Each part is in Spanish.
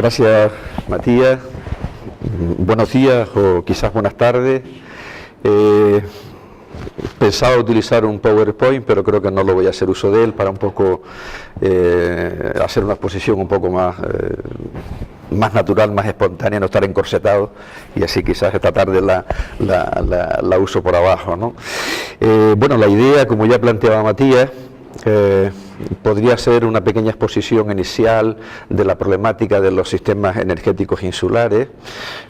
Gracias, Matías. Buenos días o quizás buenas tardes. Pensaba utilizar un PowerPoint, pero creo que no lo voy a hacer uso de él para un poco hacer una exposición un poco más natural, más espontánea, no estar encorsetado, y así quizás esta tarde la uso por abajo, ¿no? Bueno, la idea, como ya planteaba Matías, podría ser una pequeña exposición inicial de la problemática de los sistemas energéticos insulares,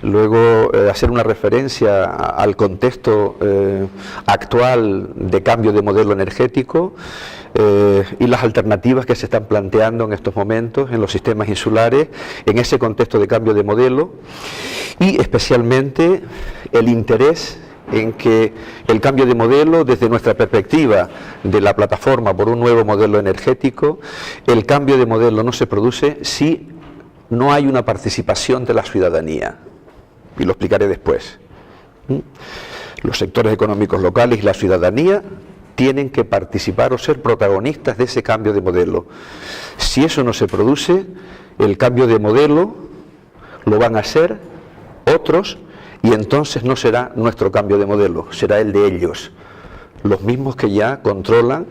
luego hacer una referencia al contexto actual de cambio de modelo energético y las alternativas que se están planteando en estos momentos en los sistemas insulares en ese contexto de cambio de modelo, y especialmente el interés en que el cambio de modelo, desde nuestra perspectiva de la plataforma por un nuevo modelo energético, el cambio de modelo no se produce si no hay una participación de la ciudadanía, y lo explicaré después. Los sectores económicos locales y la ciudadanía tienen que participar o ser protagonistas de ese cambio de modelo. Si eso no se produce, el cambio de modelo lo van a hacer otros, y entonces no será nuestro cambio de modelo, será el de ellos, los mismos que ya controlan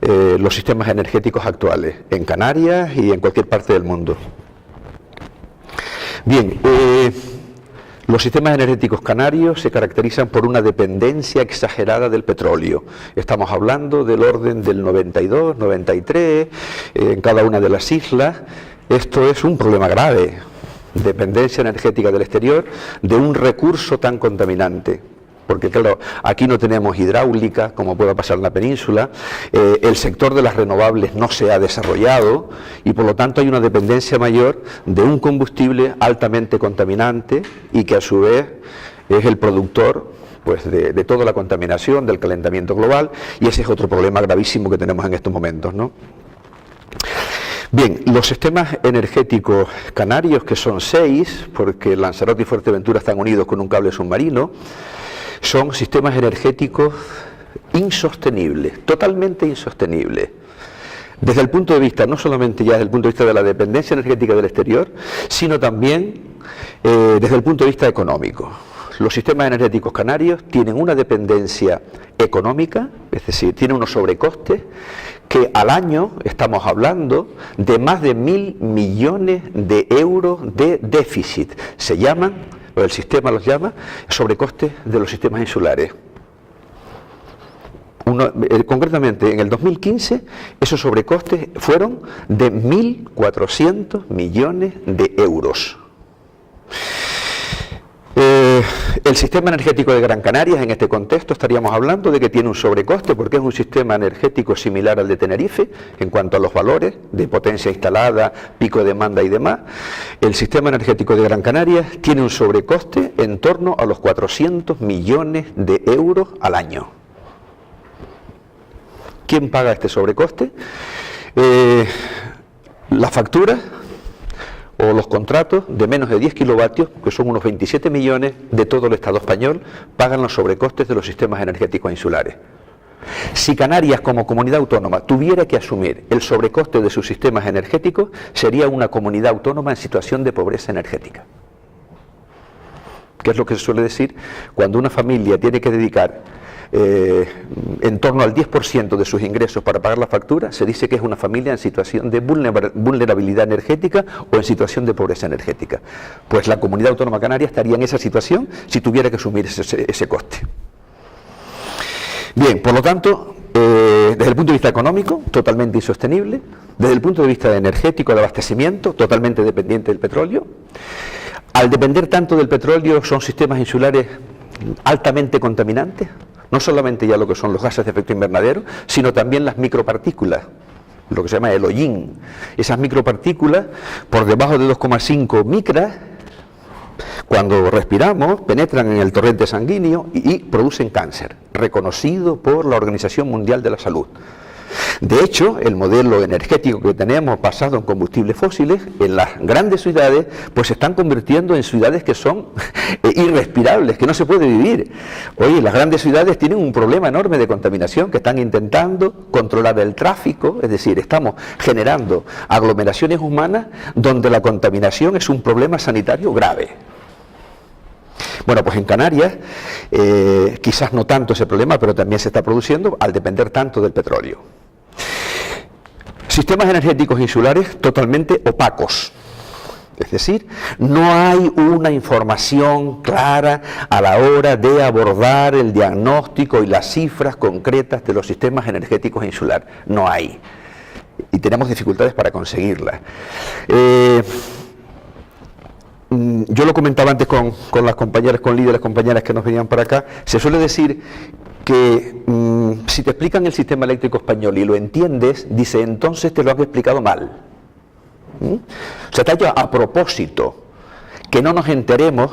los sistemas energéticos actuales, en Canarias y en cualquier parte del mundo. Bien, los sistemas energéticos canarios se caracterizan por una dependencia exagerada del petróleo. Estamos hablando del orden del 92, 93, en cada una de las islas. Esto es un problema grave. Dependencia energética del exterior de un recurso tan contaminante, porque claro, aquí no tenemos hidráulica como pueda pasar en la península, el sector de las renovables no se ha desarrollado y por lo tanto hay una dependencia mayor de un combustible altamente contaminante y que a su vez es el productor pues de toda la contaminación, del calentamiento global, y ese es otro problema gravísimo que tenemos en estos momentos, ¿no? Bien, los sistemas energéticos canarios, que son 6, porque Lanzarote y Fuerteventura están unidos con un cable submarino, son sistemas energéticos insostenibles, totalmente insostenibles, desde el punto de vista, no solamente ya desde el punto de vista de la dependencia energética del exterior, sino también desde el punto de vista económico. Los sistemas energéticos canarios tienen una dependencia económica, es decir, tienen unos sobrecostes que al año estamos hablando de más de 1.000 millones de euros de déficit. Se llaman, o el sistema los llama, sobrecostes de los sistemas insulares. Concretamente, en el 2015, esos sobrecostes fueron de 1.400 millones de euros. El sistema energético de Gran Canarias, en este contexto, estaríamos hablando de que tiene un sobrecoste porque es un sistema energético similar al de Tenerife en cuanto a los valores de potencia instalada, pico de demanda y demás. El sistema energético de Gran Canarias tiene un sobrecoste en torno a los 400 millones de euros al año. ¿Quién paga este sobrecoste? Las facturas o los contratos de menos de 10 kilovatios, que son unos 27 millones de todo el Estado español, pagan los sobrecostes de los sistemas energéticos insulares. Si Canarias como comunidad autónoma tuviera que asumir el sobrecoste de sus sistemas energéticos, sería una comunidad autónoma en situación de pobreza energética. ¿Qué es lo que se suele decir? Cuando una familia tiene que dedicar en torno al 10% de sus ingresos para pagar la factura, se dice que es una familia en situación de vulnerabilidad energética o en situación de pobreza energética. Pues la Comunidad Autónoma Canaria estaría en esa situación si tuviera que asumir ese coste. Bien, por lo tanto, desde el punto de vista económico, totalmente insostenible; desde el punto de vista energético, de abastecimiento, totalmente dependiente del petróleo. Al depender tanto del petróleo, son sistemas insulares altamente contaminantes, no solamente ya lo que son los gases de efecto invernadero, sino también las micropartículas, lo que se llama el hollín. Esas micropartículas, por debajo de 2,5 micras, cuando respiramos, penetran en el torrente sanguíneo y producen cáncer, reconocido por la Organización Mundial de la Salud. De hecho, el modelo energético que tenemos basado en combustibles fósiles, en las grandes ciudades, pues se están convirtiendo en ciudades que son irrespirables, que no se puede vivir. Oye, las grandes ciudades tienen un problema enorme de contaminación, que están intentando controlar el tráfico, es decir, estamos generando aglomeraciones humanas donde la contaminación es un problema sanitario grave. Bueno, pues en Canarias quizás no tanto ese problema, pero también se está produciendo al depender tanto del petróleo. Sistemas energéticos insulares totalmente opacos. Es decir, no hay una información clara a la hora de abordar el diagnóstico y las cifras concretas de los sistemas energéticos insulares. No hay. Y tenemos dificultades para conseguirlas. Yo lo comentaba antes con las compañeras, con líderes, compañeras que nos venían para acá. Se suele decir que si te explican el sistema eléctrico español y lo entiendes, dice, entonces te lo han explicado mal. O sea, está hecho a propósito que no nos enteremos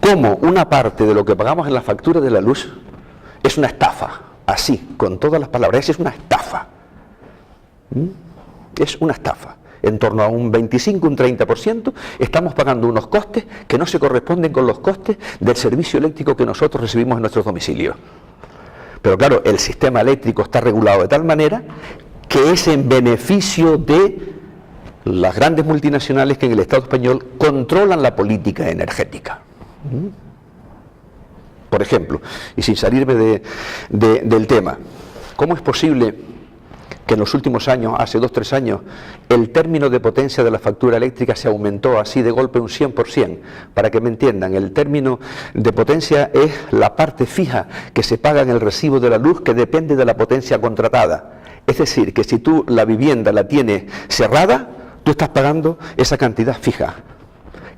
cómo una parte de lo que pagamos en la factura de la luz es una estafa, así, con todas las palabras, es una estafa. Es una estafa. En torno a un 25, un 30%, estamos pagando unos costes que no se corresponden con los costes del servicio eléctrico que nosotros recibimos en nuestros domicilios. Pero claro, el sistema eléctrico está regulado de tal manera que es en beneficio de las grandes multinacionales que en el Estado español controlan la política energética. Por ejemplo, y sin salirme del tema, ¿cómo es posible que en los últimos años, hace 2 o 3 años, el término de potencia de la factura eléctrica se aumentó así de golpe un 100%? Para que me entiendan, el término de potencia es la parte fija que se paga en el recibo de la luz que depende de la potencia contratada. Es decir, que si tú la vivienda la tienes cerrada, tú estás pagando esa cantidad fija,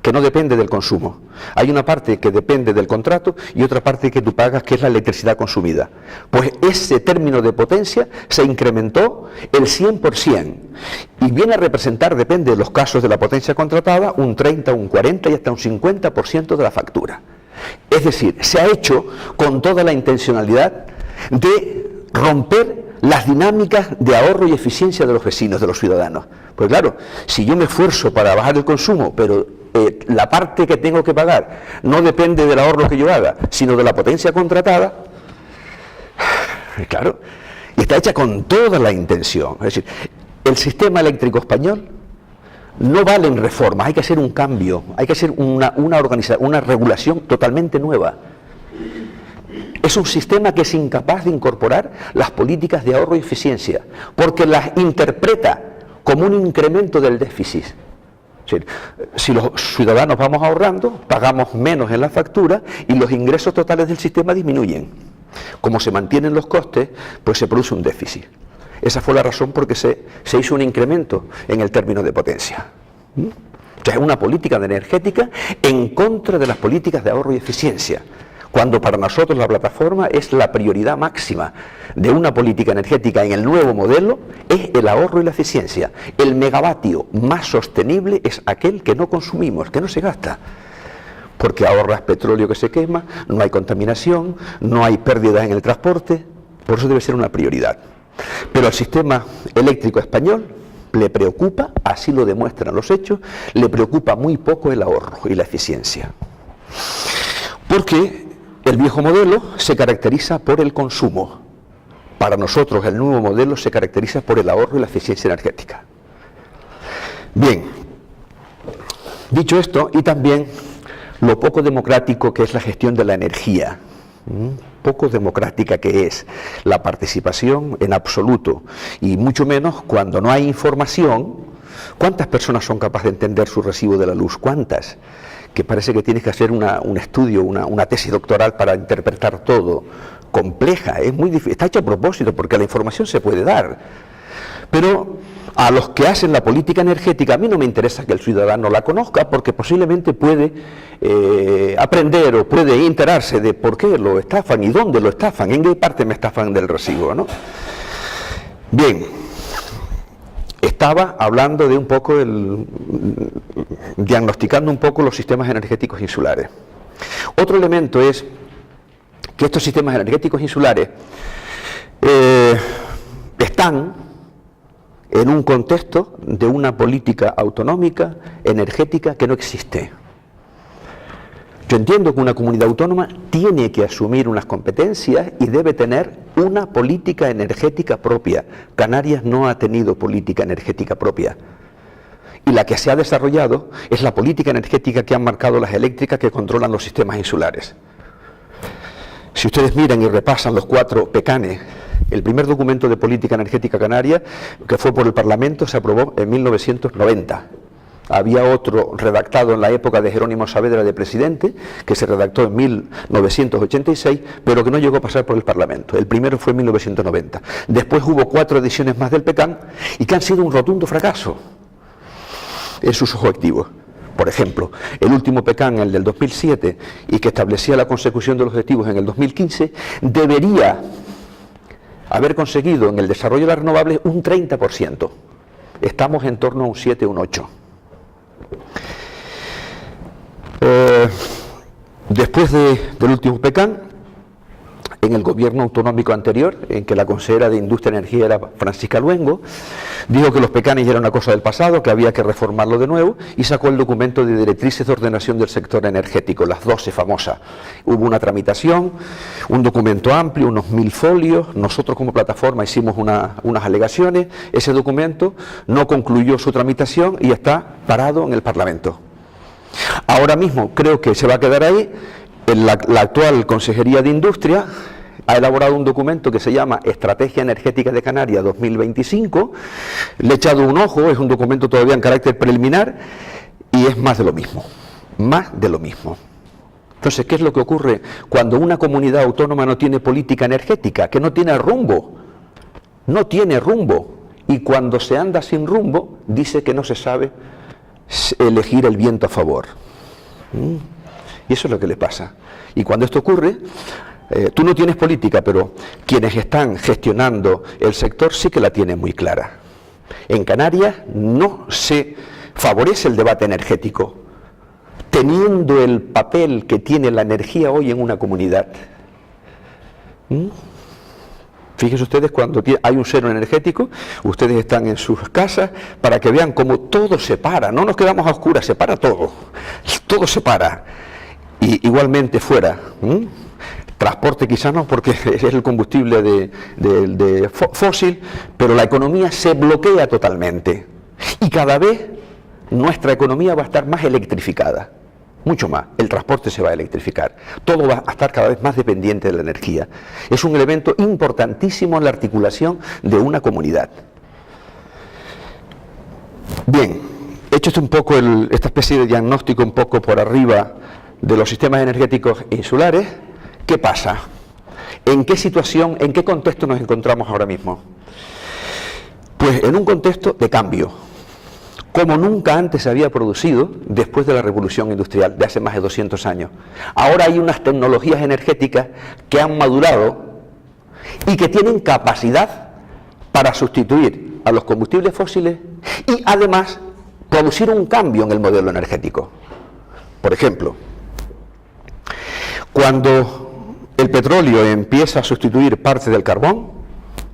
que no depende del consumo. Hay una parte que depende del contrato y otra parte que tú pagas, que es la electricidad consumida. Pues ese término de potencia se incrementó el 100% y viene a representar, depende de los casos de la potencia contratada, un 30, un 40 y hasta un 50% de la factura. Es decir, se ha hecho con toda la intencionalidad de romper las dinámicas de ahorro y eficiencia de los vecinos, de los ciudadanos. Pues claro, si yo me esfuerzo para bajar el consumo, pero la parte que tengo que pagar no depende del ahorro que yo haga, sino de la potencia contratada, claro, y está hecha con toda la intención. Es decir, el sistema eléctrico español no vale en reformas, hay que hacer un cambio, hay que hacer una regulación totalmente nueva. Es un sistema que es incapaz de incorporar las políticas de ahorro y eficiencia, porque las interpreta como un incremento del déficit. Si los ciudadanos vamos ahorrando, pagamos menos en la factura y los ingresos totales del sistema disminuyen. Como se mantienen los costes, pues se produce un déficit. Esa fue la razón por que se hizo un incremento en el término de potencia. O sea, es una política energética en contra de las políticas de ahorro y eficiencia, cuando para nosotros la plataforma es la prioridad máxima de una política energética en el nuevo modelo, es el ahorro y la eficiencia. El megavatio más sostenible es aquel que no consumimos, que no se gasta, porque ahorras petróleo que se quema, no hay contaminación, no hay pérdidas en el transporte, por eso debe ser una prioridad. Pero al sistema eléctrico español le preocupa, así lo demuestran los hechos, le preocupa muy poco el ahorro y la eficiencia. Porque el viejo modelo se caracteriza por el consumo. Para nosotros el nuevo modelo se caracteriza por el ahorro y la eficiencia energética. Bien, dicho esto, y también lo poco democrático que es la gestión de la energía, poco democrática que es la participación en absoluto, y mucho menos cuando no hay información. ¿Cuántas personas son capaces de entender su recibo de la luz? ¿Cuántas? Que parece que tienes que hacer un estudio, una tesis doctoral para interpretar todo. Compleja, es muy difícil, está hecho a propósito porque la información se puede dar. Pero a los que hacen la política energética, a mí no me interesa que el ciudadano la conozca, porque posiblemente puede aprender o puede enterarse de por qué lo estafan y dónde lo estafan, en qué parte me estafan del recibo, ¿no? Bien, estaba hablando de un poco, diagnosticando un poco los sistemas energéticos insulares. Otro elemento es que estos sistemas energéticos insulares están están en un contexto de una política autonómica energética que no existe. Yo entiendo que una comunidad autónoma tiene que asumir unas competencias y debe tener una política energética propia. Canarias no ha tenido política energética propia. Y la que se ha desarrollado es la política energética que han marcado las eléctricas que controlan los sistemas insulares. Si ustedes miran y repasan los 4 PECANes, el primer documento de política energética canaria, que fue por el Parlamento, se aprobó en 1990. Había otro redactado en la época de Jerónimo Saavedra de presidente, que se redactó en 1986, pero que no llegó a pasar por el Parlamento. El primero fue en 1990. Después hubo 4 ediciones más del PECAN y que han sido un rotundo fracaso en sus objetivos. Por ejemplo, el último PECAN, el del 2007, y que establecía la consecución de los objetivos en el 2015, debería haber conseguido en el desarrollo de las renovables un 30%. Estamos en torno a un 7, un 8. Después del último PECAN, en el gobierno autonómico anterior, en que la consejera de Industria y Energía era Francisca Luengo, dijo que los PECANes ya eran una cosa del pasado, que había que reformarlo de nuevo, y sacó el documento de directrices de ordenación del sector energético, las 12 famosas. Hubo una tramitación, un documento amplio, unos 1000 folios, nosotros como plataforma hicimos unas alegaciones, ese documento no concluyó su tramitación y está parado en el Parlamento. Ahora mismo creo que se va a quedar ahí. La actual Consejería de Industria ha elaborado un documento que se llama Estrategia Energética de Canarias 2025, le he echado un ojo, es un documento todavía en carácter preliminar y es más de lo mismo, más de lo mismo. Entonces, ¿qué es lo que ocurre cuando una comunidad autónoma no tiene política energética? Que no tiene rumbo, no tiene rumbo, y cuando se anda sin rumbo, dice que no se sabe elegir el viento a favor. Y eso es lo que le pasa. Y cuando esto ocurre, tú no tienes política, pero quienes están gestionando el sector sí que la tienen muy clara. En Canarias no se favorece el debate energético, teniendo el papel que tiene la energía hoy en una comunidad. Fíjense ustedes, cuando hay un cero energético, ustedes están en sus casas para que vean cómo todo se para, no nos quedamos a oscuras, se para todo se para. Y igualmente fuera, transporte quizás no, porque es el combustible de fósil, pero la economía se bloquea totalmente. Y cada vez nuestra economía va a estar más electrificada, mucho más. El transporte se va a electrificar, todo va a estar cada vez más dependiente de la energía. Es un elemento importantísimo en la articulación de una comunidad. Bien, hecho un poco esta especie de diagnóstico un poco por arriba de los sistemas energéticos insulares, ¿qué pasa? ¿En qué situación, en qué contexto nos encontramos ahora mismo? Pues en un contexto de cambio, como nunca antes se había producido después de la revolución industrial de hace más de 200 años. Ahora hay unas tecnologías energéticas que han madurado y que tienen capacidad para sustituir a los combustibles fósiles y además producir un cambio en el modelo energético. Por ejemplo, cuando el petróleo empieza a sustituir parte del carbón,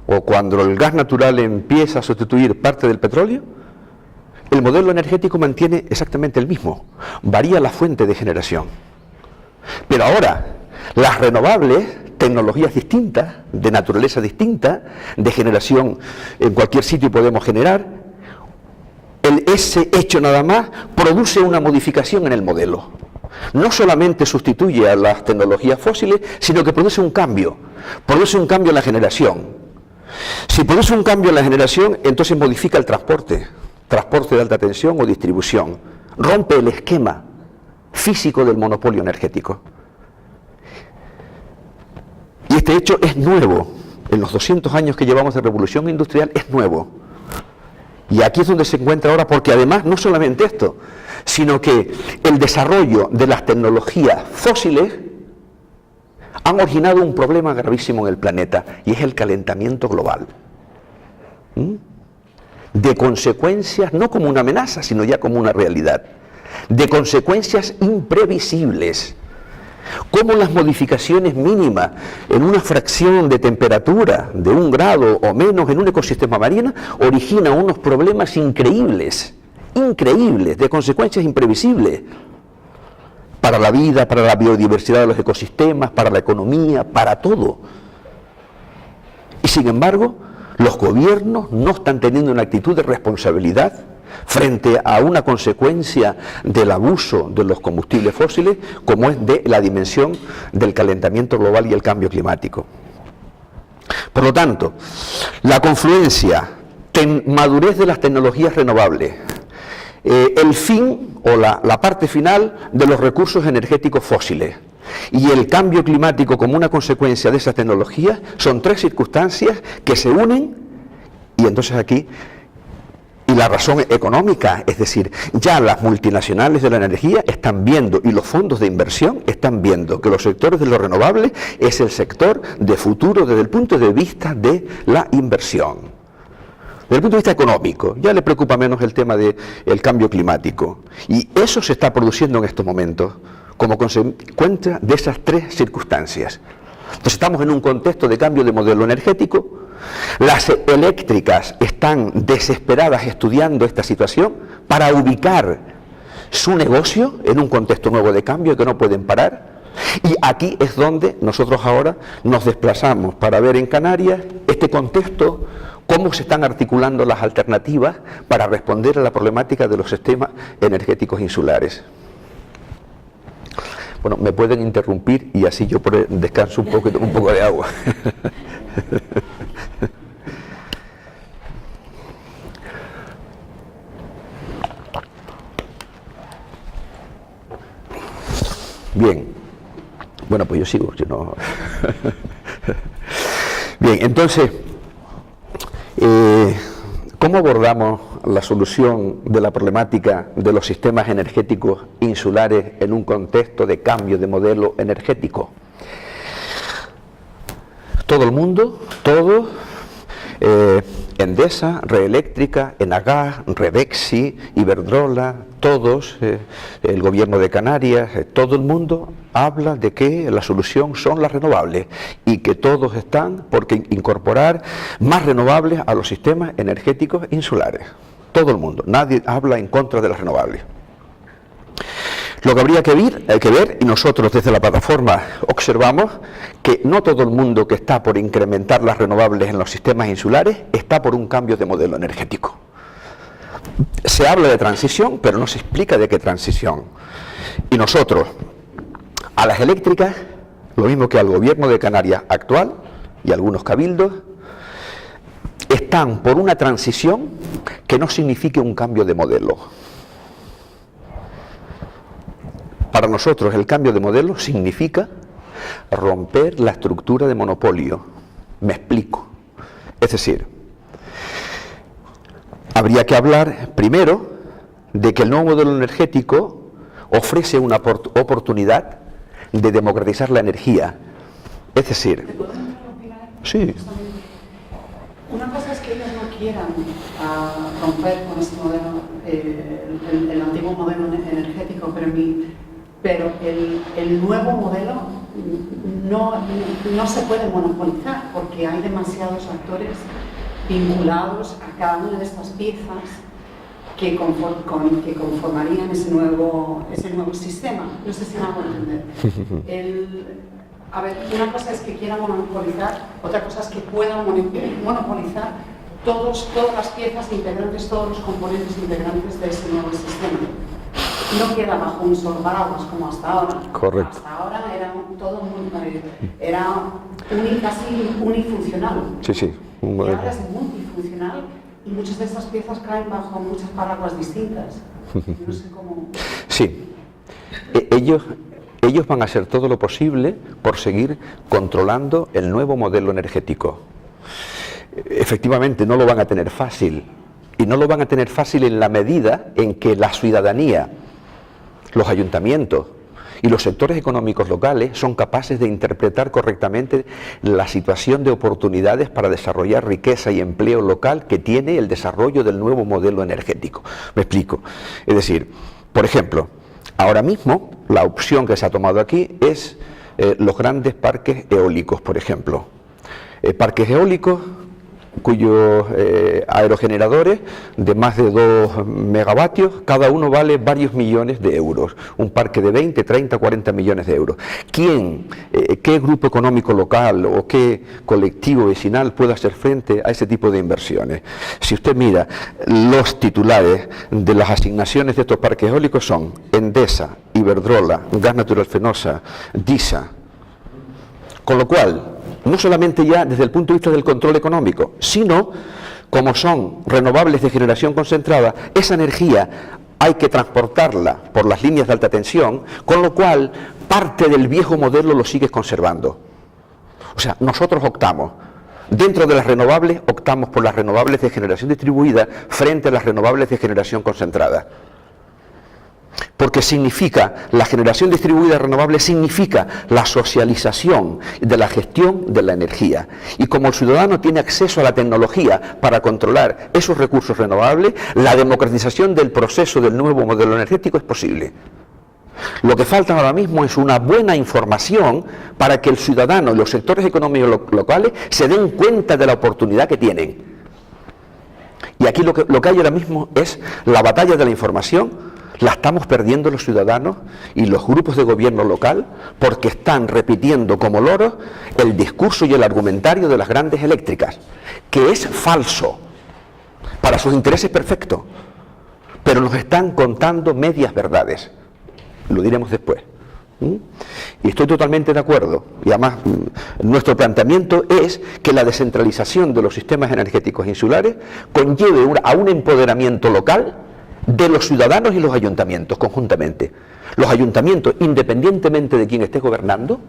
o cuando el gas natural empieza a sustituir parte del petróleo, el modelo energético mantiene exactamente el mismo, varía la fuente de generación. Pero ahora, las renovables, tecnologías distintas, de naturaleza distinta, de generación en cualquier sitio podemos generar, ese hecho nada más produce una modificación en el modelo. No solamente sustituye a las tecnologías fósiles, sino que produce un cambio en la generación. Si produce un cambio en la generación, entonces modifica el transporte de alta tensión o distribución, rompe el esquema físico del monopolio energético. Y este hecho es nuevo, en los 200 años que llevamos de revolución industrial es nuevo. Y aquí es donde se encuentra ahora, porque además no solamente esto, sino que el desarrollo de las tecnologías fósiles han originado un problema gravísimo en el planeta, y es el calentamiento global. De consecuencias, no como una amenaza, sino ya como una realidad, de consecuencias imprevisibles. cómo las modificaciones mínimas en una fracción de temperatura de 1 grado o menos en un ecosistema marino originan unos problemas increíbles, de consecuencias imprevisibles para la vida, para la biodiversidad de los ecosistemas, para la economía, para todo. Y sin embargo, los gobiernos no están teniendo una actitud de responsabilidad frente a una consecuencia del abuso de los combustibles fósiles, como es de la dimensión del calentamiento global y el cambio climático. Por lo tanto, la confluencia, madurez de las tecnologías renovables, el fin o la parte final de los recursos energéticos fósiles y el cambio climático como una consecuencia de esas tecnologías son 3 circunstancias que se unen, y entonces aquí, y la razón económica, es decir, ya las multinacionales de la energía están viendo, y los fondos de inversión están viendo, que los sectores de los renovables es el sector de futuro desde el punto de vista de la inversión. Desde el punto de vista económico, ya le preocupa menos el tema del cambio climático. Y eso se está produciendo en estos momentos como consecuencia de esas 3 circunstancias. Entonces estamos en un contexto de cambio de modelo energético. Las eléctricas están desesperadas estudiando esta situación para ubicar su negocio en un contexto nuevo de cambio que no pueden parar. Y aquí es donde nosotros ahora nos desplazamos para ver en Canarias este contexto, cómo se están articulando las alternativas para responder a la problemática de los sistemas energéticos insulares. Bueno, me pueden interrumpir y así yo descanso un poco y tomo un poco de agua. Bien, bueno, pues yo sigo, si no... Bien, entonces, ¿cómo abordamos la solución de la problemática de los sistemas energéticos insulares en un contexto de cambio de modelo energético? Todo el mundo, Endesa, Red Eléctrica, Enagás, Redexi, Iberdrola, todos, el gobierno de Canarias, todo el mundo habla de que la solución son las renovables y que todos están por incorporar más renovables a los sistemas energéticos insulares. Todo el mundo, nadie habla en contra de las renovables. Lo que habría que ver, y nosotros desde la plataforma observamos, que no todo el mundo que está por incrementar las renovables en los sistemas insulares está por un cambio de modelo energético. Se habla de transición, pero no se explica de qué transición. Y nosotros, a las eléctricas, lo mismo que al gobierno de Canarias actual y algunos cabildos, están por una transición que no signifique un cambio de modelo. Para nosotros el cambio de modelo significa romper la estructura de monopolio. Me explico. Es decir, habría que hablar primero de que el nuevo modelo energético ofrece una oportunidad de democratizar la energía. Es decir, sí. Una cosa es que ellos no quieran romper con este modelo, el antiguo modelo energético, pero el nuevo modelo no se puede monopolizar porque hay demasiados actores vinculados a cada una de estas piezas que conformarían ese nuevo sistema. No sé si me hago entender. A ver, una cosa es que quieran monopolizar, otra cosa es que puedan monopolizar todas las piezas integrantes, todos los componentes integrantes de ese nuevo sistema. No queda bajo un solo paraguas como hasta ahora. Correcto. Hasta ahora era todo casi unifuncional. Sí, sí. Y ahora es multifuncional y muchas de estas piezas caen bajo muchas paraguas distintas. No sé cómo... Sí. Ellos van a hacer todo lo posible por seguir controlando el nuevo modelo energético. Efectivamente, no lo van a tener fácil. Y no lo van a tener fácil en la medida en que la ciudadanía, los ayuntamientos y los sectores económicos locales son capaces de interpretar correctamente la situación de oportunidades para desarrollar riqueza y empleo local que tiene el desarrollo del nuevo modelo energético. Me explico. Es decir, por ejemplo, Ahora mismo, la opción que se ha tomado aquí es los grandes parques eólicos, por ejemplo. Parques eólicos cuyos aerogeneradores de más de 2 megavatios, cada uno vale varios millones de euros. Un parque de 20, 30, 40 millones de euros. ¿Qué grupo económico local o qué colectivo vecinal puede hacer frente a ese tipo de inversiones? Si usted mira, los titulares de las asignaciones de estos parques eólicos son Endesa, Iberdrola, Gas Natural Fenosa, DISA. Con lo cual, no solamente ya desde el punto de vista del control económico, sino, como son renovables de generación concentrada, esa energía hay que transportarla por las líneas de alta tensión, con lo cual parte del viejo modelo lo sigues conservando. O sea, nosotros optamos, dentro de las renovables, optamos por las renovables de generación distribuida frente a las renovables de generación concentrada. Porque significa, la generación distribuida renovable significa la socialización de la gestión de la energía. Y como el ciudadano tiene acceso a la tecnología para controlar esos recursos renovables, la democratización del proceso del nuevo modelo energético es posible. Lo que falta ahora mismo es una buena información para que el ciudadano y los sectores económicos locales se den cuenta de la oportunidad que tienen. Y aquí lo que hay ahora mismo es la batalla de la información. La estamos perdiendo los ciudadanos y los grupos de gobierno local porque están repitiendo como loros el discurso y el argumentario de las grandes eléctricas, que es falso, para sus intereses perfectos, pero nos están contando medias verdades. Lo diremos después. Y estoy totalmente de acuerdo, y además nuestro planteamiento es que la descentralización de los sistemas energéticos insulares conlleve a un empoderamiento local de los ciudadanos y los ayuntamientos conjuntamente. Los ayuntamientos, independientemente de quién esté gobernando,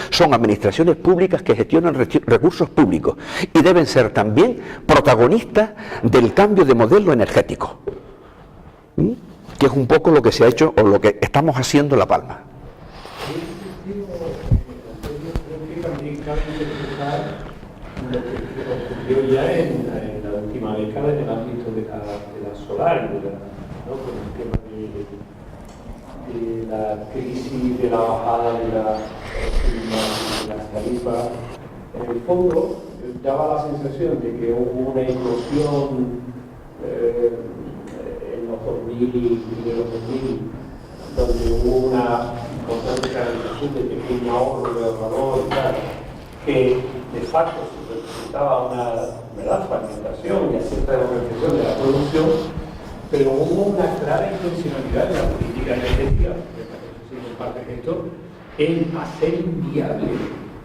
son administraciones públicas que gestionan recursos públicos y deben ser también protagonistas del cambio de modelo energético, que es un poco lo que se ha hecho o lo que estamos haciendo en La Palma. Ya en la última década en el ámbito de la solar, ¿no? Con el tema de la crisis, de la bajada de las tarifas, en el fondo daba la sensación de que hubo una explosión en los 2000 y primeros 2000, donde hubo una importante canalización de pequeño ahorro de ahorrador y tal, que de facto representaba una fragmentación y cierta organización de la producción, pero hubo una clara intencionalidad de la política energética, en parte de esto, en hacer inviable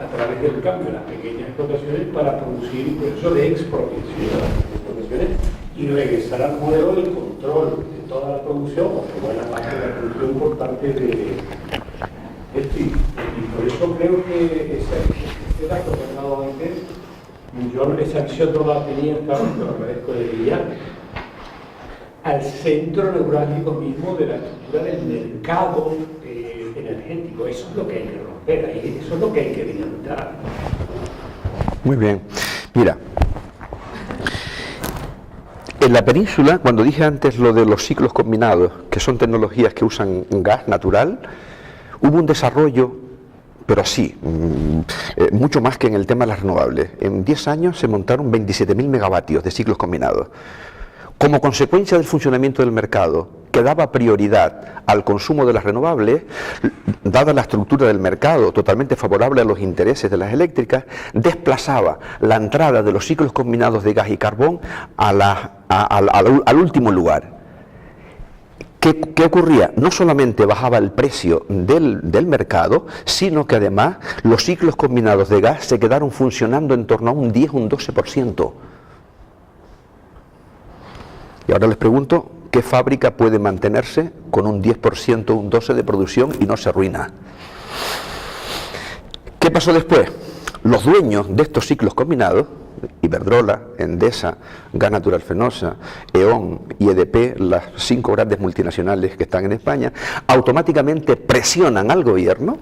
a través del cambio las pequeñas explotaciones para producir un proceso de expropiación de las explotaciones y regresar al modelo del control de toda la producción, porque buena parte de la producción por parte de esto. Y por eso creo que ese dato que he dado antes, yo esa visión no la tenía, claro, pero agradezco de Guillán, al centro neurálgico mismo de la estructura del mercado energético. Eso es lo que hay que romper, eso es lo que hay que dinamitar. Muy bien. Mira, en la península, cuando dije antes lo de los ciclos combinados, que son tecnologías que usan gas natural, hubo un desarrollo, pero así, mucho más que en el tema de las renovables. En 10 años se montaron 27.000 megavatios de ciclos combinados. Como consecuencia del funcionamiento del mercado, que daba prioridad al consumo de las renovables, dada la estructura del mercado totalmente favorable a los intereses de las eléctricas, desplazaba la entrada de los ciclos combinados de gas y carbón al último lugar. ¿Qué ocurría? No solamente bajaba el precio del mercado, sino que además los ciclos combinados de gas se quedaron funcionando en torno a un 10 o un 12%. Y ahora les pregunto, ¿qué fábrica puede mantenerse con un 10% o un 12% de producción y no se arruina? ¿Qué pasó después? Los dueños de estos ciclos combinados, Iberdrola, Endesa, Gas Natural Fenosa, E.ON y EDP, las 5 grandes multinacionales que están en España, automáticamente presionan al gobierno,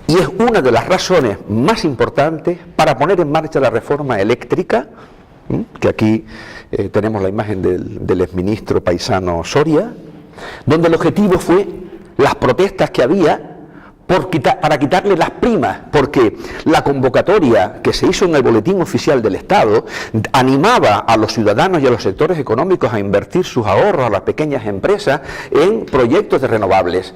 y es una de las razones más importantes para poner en marcha la reforma eléctrica, que aquí tenemos la imagen del exministro paisano Soria, donde el objetivo fue las protestas que había para quitarle las primas, porque la convocatoria que se hizo en el Boletín Oficial del Estado animaba a los ciudadanos y a los sectores económicos a invertir sus ahorros, a las pequeñas empresas, en proyectos de renovables,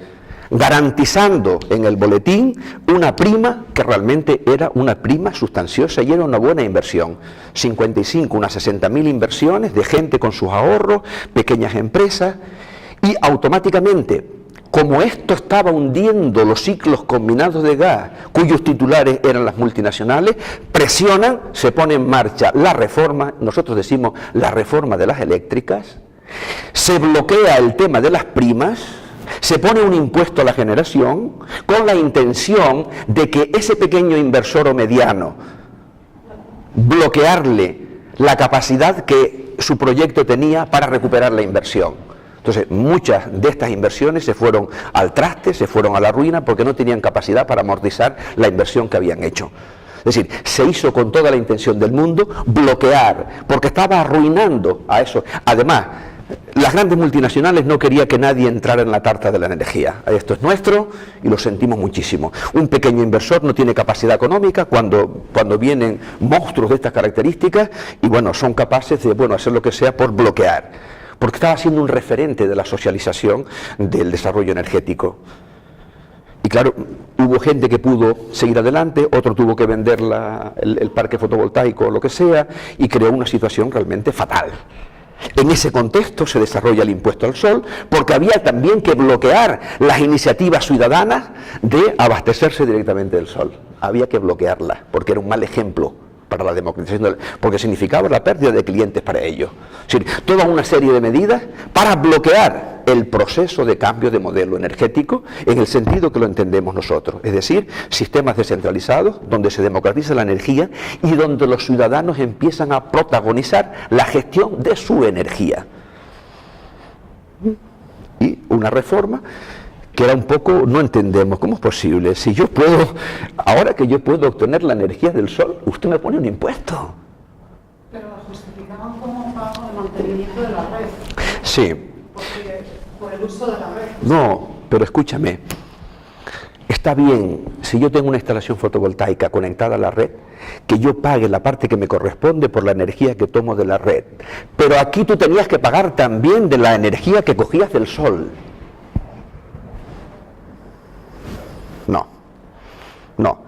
garantizando en el boletín una prima que realmente era una prima sustanciosa y era una buena inversión. 55, unas 60.000 inversiones de gente con sus ahorros, pequeñas empresas, y automáticamente, como esto estaba hundiendo los ciclos combinados de gas, cuyos titulares eran las multinacionales, presionan, se pone en marcha la reforma, nosotros decimos la reforma de las eléctricas, se bloquea el tema de las primas, se pone un impuesto a la generación con la intención de que ese pequeño inversor o mediano, bloquearle la capacidad que su proyecto tenía para recuperar la inversión. Entonces, muchas de estas inversiones se fueron al traste, se fueron a la ruina porque no tenían capacidad para amortizar la inversión que habían hecho. Es decir, se hizo con toda la intención del mundo bloquear, porque estaba arruinando a eso. Además, las grandes multinacionales no querían que nadie entrara en la tarta de la energía. Esto es nuestro y lo sentimos muchísimo. Un pequeño inversor no tiene capacidad económica cuando vienen monstruos de estas características y bueno, son capaces de hacer lo que sea por bloquear. Porque estaba siendo un referente de la socialización del desarrollo energético. Y claro, hubo gente que pudo seguir adelante, otro tuvo que vender el parque fotovoltaico o lo que sea, y creó una situación realmente fatal. En ese contexto se desarrolla el impuesto al sol, porque había también que bloquear las iniciativas ciudadanas de abastecerse directamente del sol. Había que bloquearlas, porque era un mal ejemplo para la democratización, porque significaba la pérdida de clientes para ellos. Es decir, toda una serie de medidas para bloquear el proceso de cambio de modelo energético en el sentido que lo entendemos nosotros, es decir, sistemas descentralizados donde se democratiza la energía y donde los ciudadanos empiezan a protagonizar la gestión de su energía. Y una reforma que era un poco, no entendemos, ¿cómo es posible? Si yo puedo, ahora que yo puedo obtener la energía del sol, usted me pone un impuesto. Pero lo justificaban como pago de mantenimiento de la red. Sí. Por el uso de la red. No, pero escúchame, está bien, si yo tengo una instalación fotovoltaica conectada a la red, que yo pague la parte que me corresponde por la energía que tomo de la red. Pero aquí tú tenías que pagar también de la energía que cogías del sol. No,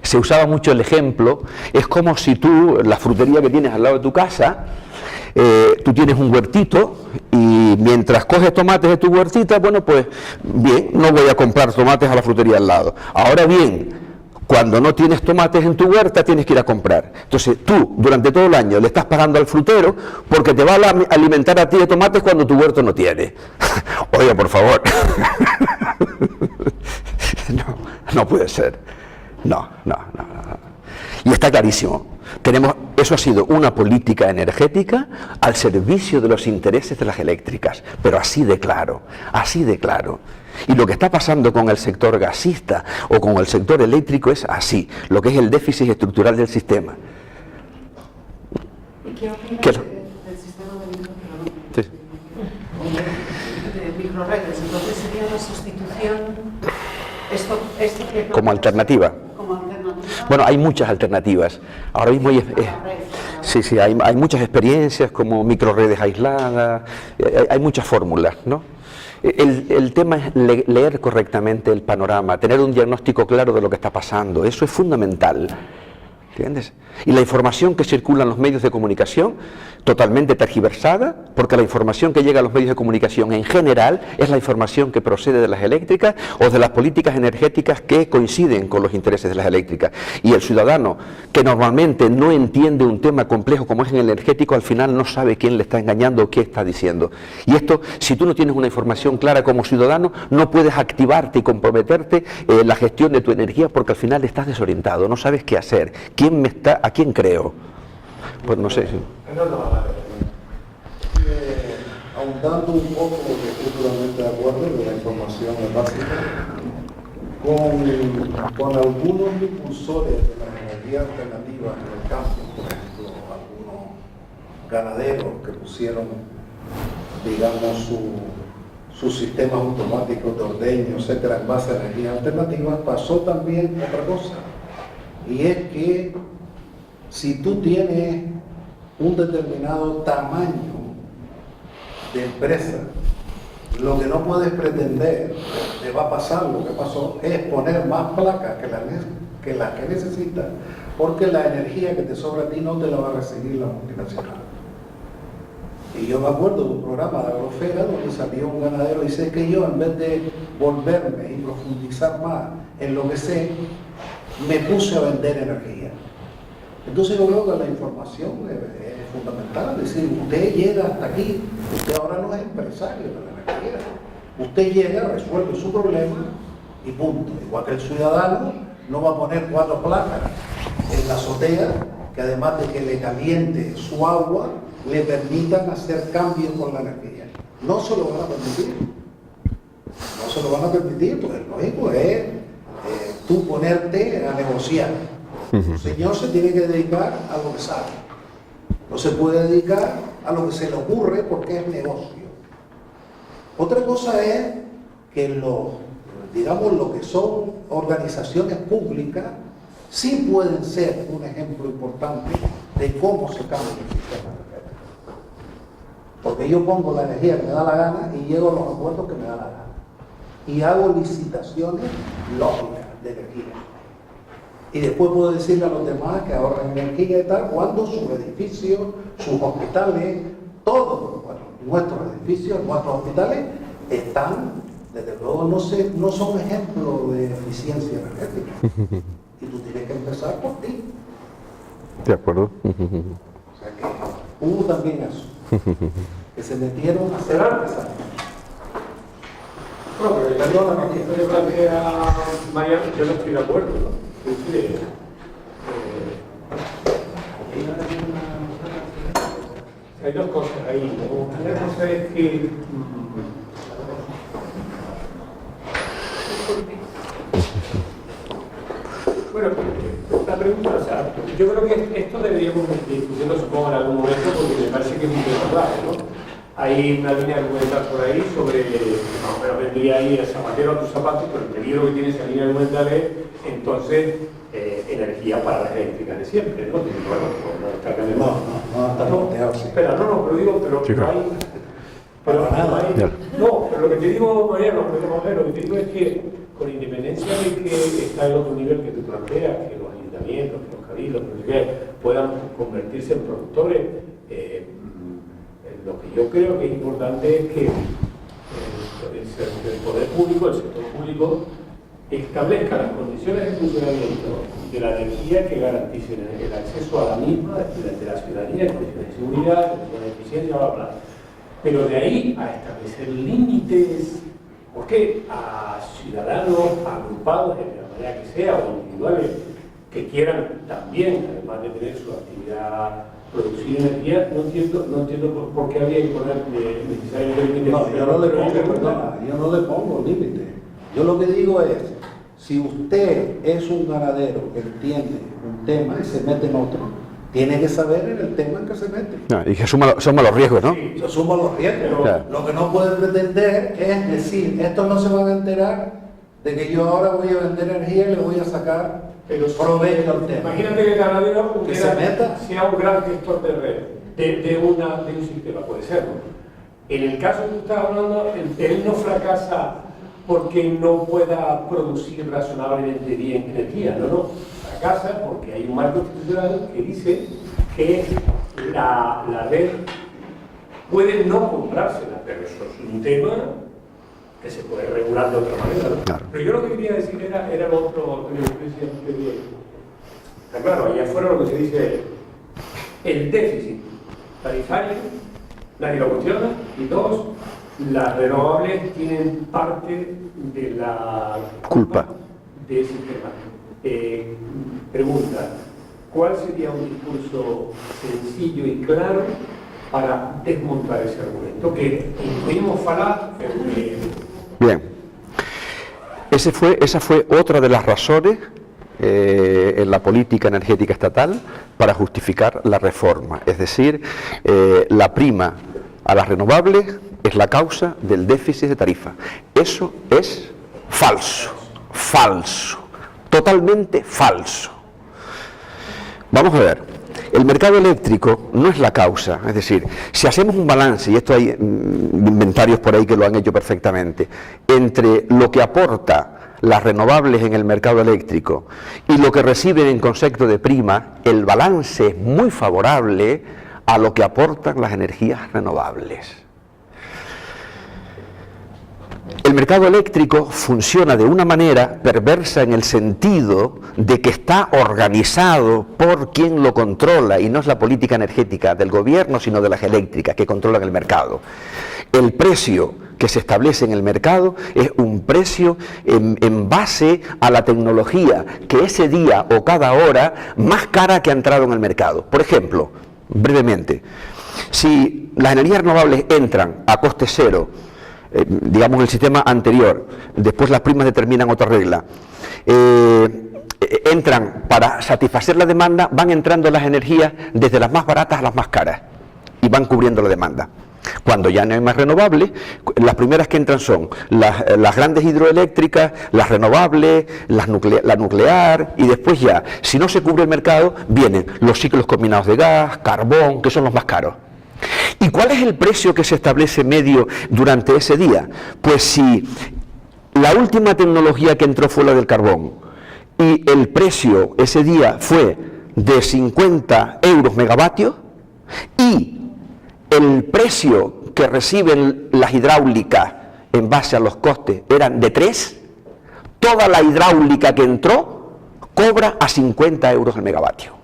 se usaba mucho el ejemplo, es como si tú, la frutería que tienes al lado de tu casa, tú tienes un huertito y mientras coges tomates de tu huertita, bueno pues bien, no voy a comprar tomates a la frutería al lado. Ahora bien, cuando no tienes tomates en tu huerta tienes que ir a comprar. Entonces tú durante todo el año le estás pagando al frutero porque te va a alimentar a ti de tomates cuando tu huerto no tiene. Oiga, por favor. No puede ser. No. Y está clarísimo. Eso ha sido una política energética al servicio de los intereses de las eléctricas, pero así de claro. Y lo que está pasando con el sector gasista o con el sector eléctrico es así, lo que es el déficit estructural del sistema. ¿Y qué opinas del sistema de microredes? Entonces sería la sustitución, como alternativa. Bueno, hay muchas alternativas. Ahora mismo hay muchas experiencias como microredes aisladas, hay muchas fórmulas, ¿no? El tema es leer correctamente el panorama, tener un diagnóstico claro de lo que está pasando, eso es fundamental. ¿Entiendes? Y la información que circula en los medios de comunicación, totalmente tergiversada, porque la información que llega a los medios de comunicación en general es la información que procede de las eléctricas o de las políticas energéticas que coinciden con los intereses de las eléctricas. Y el ciudadano que normalmente no entiende un tema complejo como es el energético, al final no sabe quién le está engañando o qué está diciendo. Y esto, si tú no tienes una información clara como ciudadano, no puedes activarte y comprometerte en la gestión de tu energía porque al final estás desorientado, no sabes qué hacer. ¿A quién creo? Pues no sé. Ahondando un poco, porque estoy totalmente de acuerdo, de la información es básica, con algunos impulsores de las energías alternativas en el campo, por ejemplo, algunos ganaderos que pusieron digamos, sus sistemas automáticos de ordeño, etcétera, en base a energías alternativas, pasó también otra cosa. Y es que si tú tienes un determinado tamaño de empresa, lo que no puedes pretender, te va a pasar lo que pasó, es poner más placas que las que necesitas, porque la energía que te sobra a ti no te la va a recibir la multinacional. Y yo me acuerdo de un programa de Agrofera donde salió un ganadero y dice que yo, en vez de volverme y profundizar más en lo que sé, me puse a vender energía. Entonces yo creo que la información es fundamental, es decir, usted llega hasta aquí, usted ahora no es empresario de la energía, usted llega, resuelve su problema y punto. Igual que el ciudadano no va a poner 4 placas en la azotea, que además de que le caliente su agua, le permitan hacer cambios con la energía. No se lo van a permitir. No se lo van a permitir, porque lo lógico es tú ponerte a negociar. El señor se tiene que dedicar a lo que sabe. No se puede dedicar a lo que se le ocurre porque es negocio. Otra cosa es que lo que son organizaciones públicas sí pueden ser un ejemplo importante de cómo se cambia el sistema energético. Porque yo pongo la energía que me da la gana y llego a los acuerdos que me da la gana. Y hago licitaciones lógicas de energía. Y después puedo decirle a los demás que ahorren energía y tal, cuando sus edificios, sus hospitales, todos nuestros edificios, nuestros hospitales, están, desde luego, no son ejemplos de eficiencia energética. Y tú tienes que empezar por ti. De acuerdo. O sea que hubo también eso, que se metieron a hacer empresarios. Bueno, pero perdona, porque esto que plantea Mariano, yo no estoy de acuerdo, ¿no? Es decir, hay dos cosas ahí. Una cosa es que bueno, la pregunta, o sea, yo creo que esto deberíamos discutirlo, supongo, en algún momento, porque me parece que es un tema clave, ¿no? Hay una línea argumental por ahí sobre, más o menos vendría ahí el zapatero a tus zapatos, pero el peligro que tiene esa línea argumental es, entonces, energía para las eléctricas de siempre, ¿no? Bueno, no está cambiando. No, está planteado, sí. Espera, pero digo, pero hay... Pero nada, no, pero lo que te digo, Mariano, lo que te digo es que, con independencia de que está el otro nivel que tú planteas, que los ayuntamientos, que los cabildos, que puedan convertirse en productores, lo que yo creo que es importante es que el poder público, el sector público, establezca las condiciones de funcionamiento de la energía que garanticen el acceso a la misma de la ciudadanía, condiciones de seguridad, condiciones de eficiencia, bla, bla. Pero de ahí a establecer límites, porque a ciudadanos agrupados de la manera que sea o individuales que quieran también, además de tener su actividad, producir energía, no entiendo por qué habría que poner necesariamente límites. No, yo no le pongo límites. Yo lo que digo es, si usted es un ganadero que entiende un tema y se mete en otro, tiene que saber en el tema en que se mete. Y que suma los riesgos, ¿no? Sí, yo sumo los riesgos. Claro. Lo que no puede pretender es decir, estos no se van a enterar de que yo ahora voy a vender energía y le voy a sacar provecho al tema. Imagínate que el ganadero que se meta, sea un gran gestor de red, de un sistema, puede ser, ¿no? En el caso que tú estás hablando, él no fracasa porque no pueda producir razonablemente bien energía, no. Fracasa porque hay un marco institucional que dice que la red puede no comprársela, pero eso es un tema que se puede regular de otra manera, ¿no? Claro. Pero yo lo que quería decir era lo otro que decía muy bien. Está claro, allá afuera lo que se dice es el déficit tarifario, nadie lo cuestiona, y dos, las renovables tienen parte de la culpa del sistema. Pregunta, ¿cuál sería un discurso sencillo y claro para desmontar ese argumento? Que incluimos falaz, pero que... Bien. Esa fue otra de las razones en la política energética estatal para justificar la reforma, es decir, la prima a las renovables es la causa del déficit de tarifa. Eso es falso, falso, totalmente falso. Vamos a ver, el mercado eléctrico no es la causa, es decir, si hacemos un balance, y esto hay inventarios por ahí que lo han hecho perfectamente, entre lo que aporta las renovables en el mercado eléctrico y lo que reciben en concepto de prima, el balance es muy favorable a lo que aportan las energías renovables. El mercado eléctrico funciona de una manera perversa en el sentido de que está organizado por quien lo controla, y no es la política energética del gobierno, sino de las eléctricas que controlan el mercado. El precio que se establece en el mercado es un precio en base a la tecnología que ese día o cada hora más cara que ha entrado en el mercado. Por ejemplo, brevemente, si las energías renovables entran a coste cero, digamos en el sistema anterior, después las primas determinan otra regla, entran para satisfacer la demanda, van entrando las energías desde las más baratas a las más caras y van cubriendo la demanda. Cuando ya no hay más renovables, las primeras que entran son las grandes hidroeléctricas, las renovables, la nuclear, y después ya, si no se cubre el mercado, vienen los ciclos combinados de gas, carbón, que son los más caros. ¿Y cuál es el precio que se establece medio durante ese día? Pues si la última tecnología que entró fue la del carbón y el precio ese día fue de 50 euros megavatio y el precio que reciben las hidráulicas en base a los costes eran de 3, toda la hidráulica que entró cobra a 50 euros el megavatio.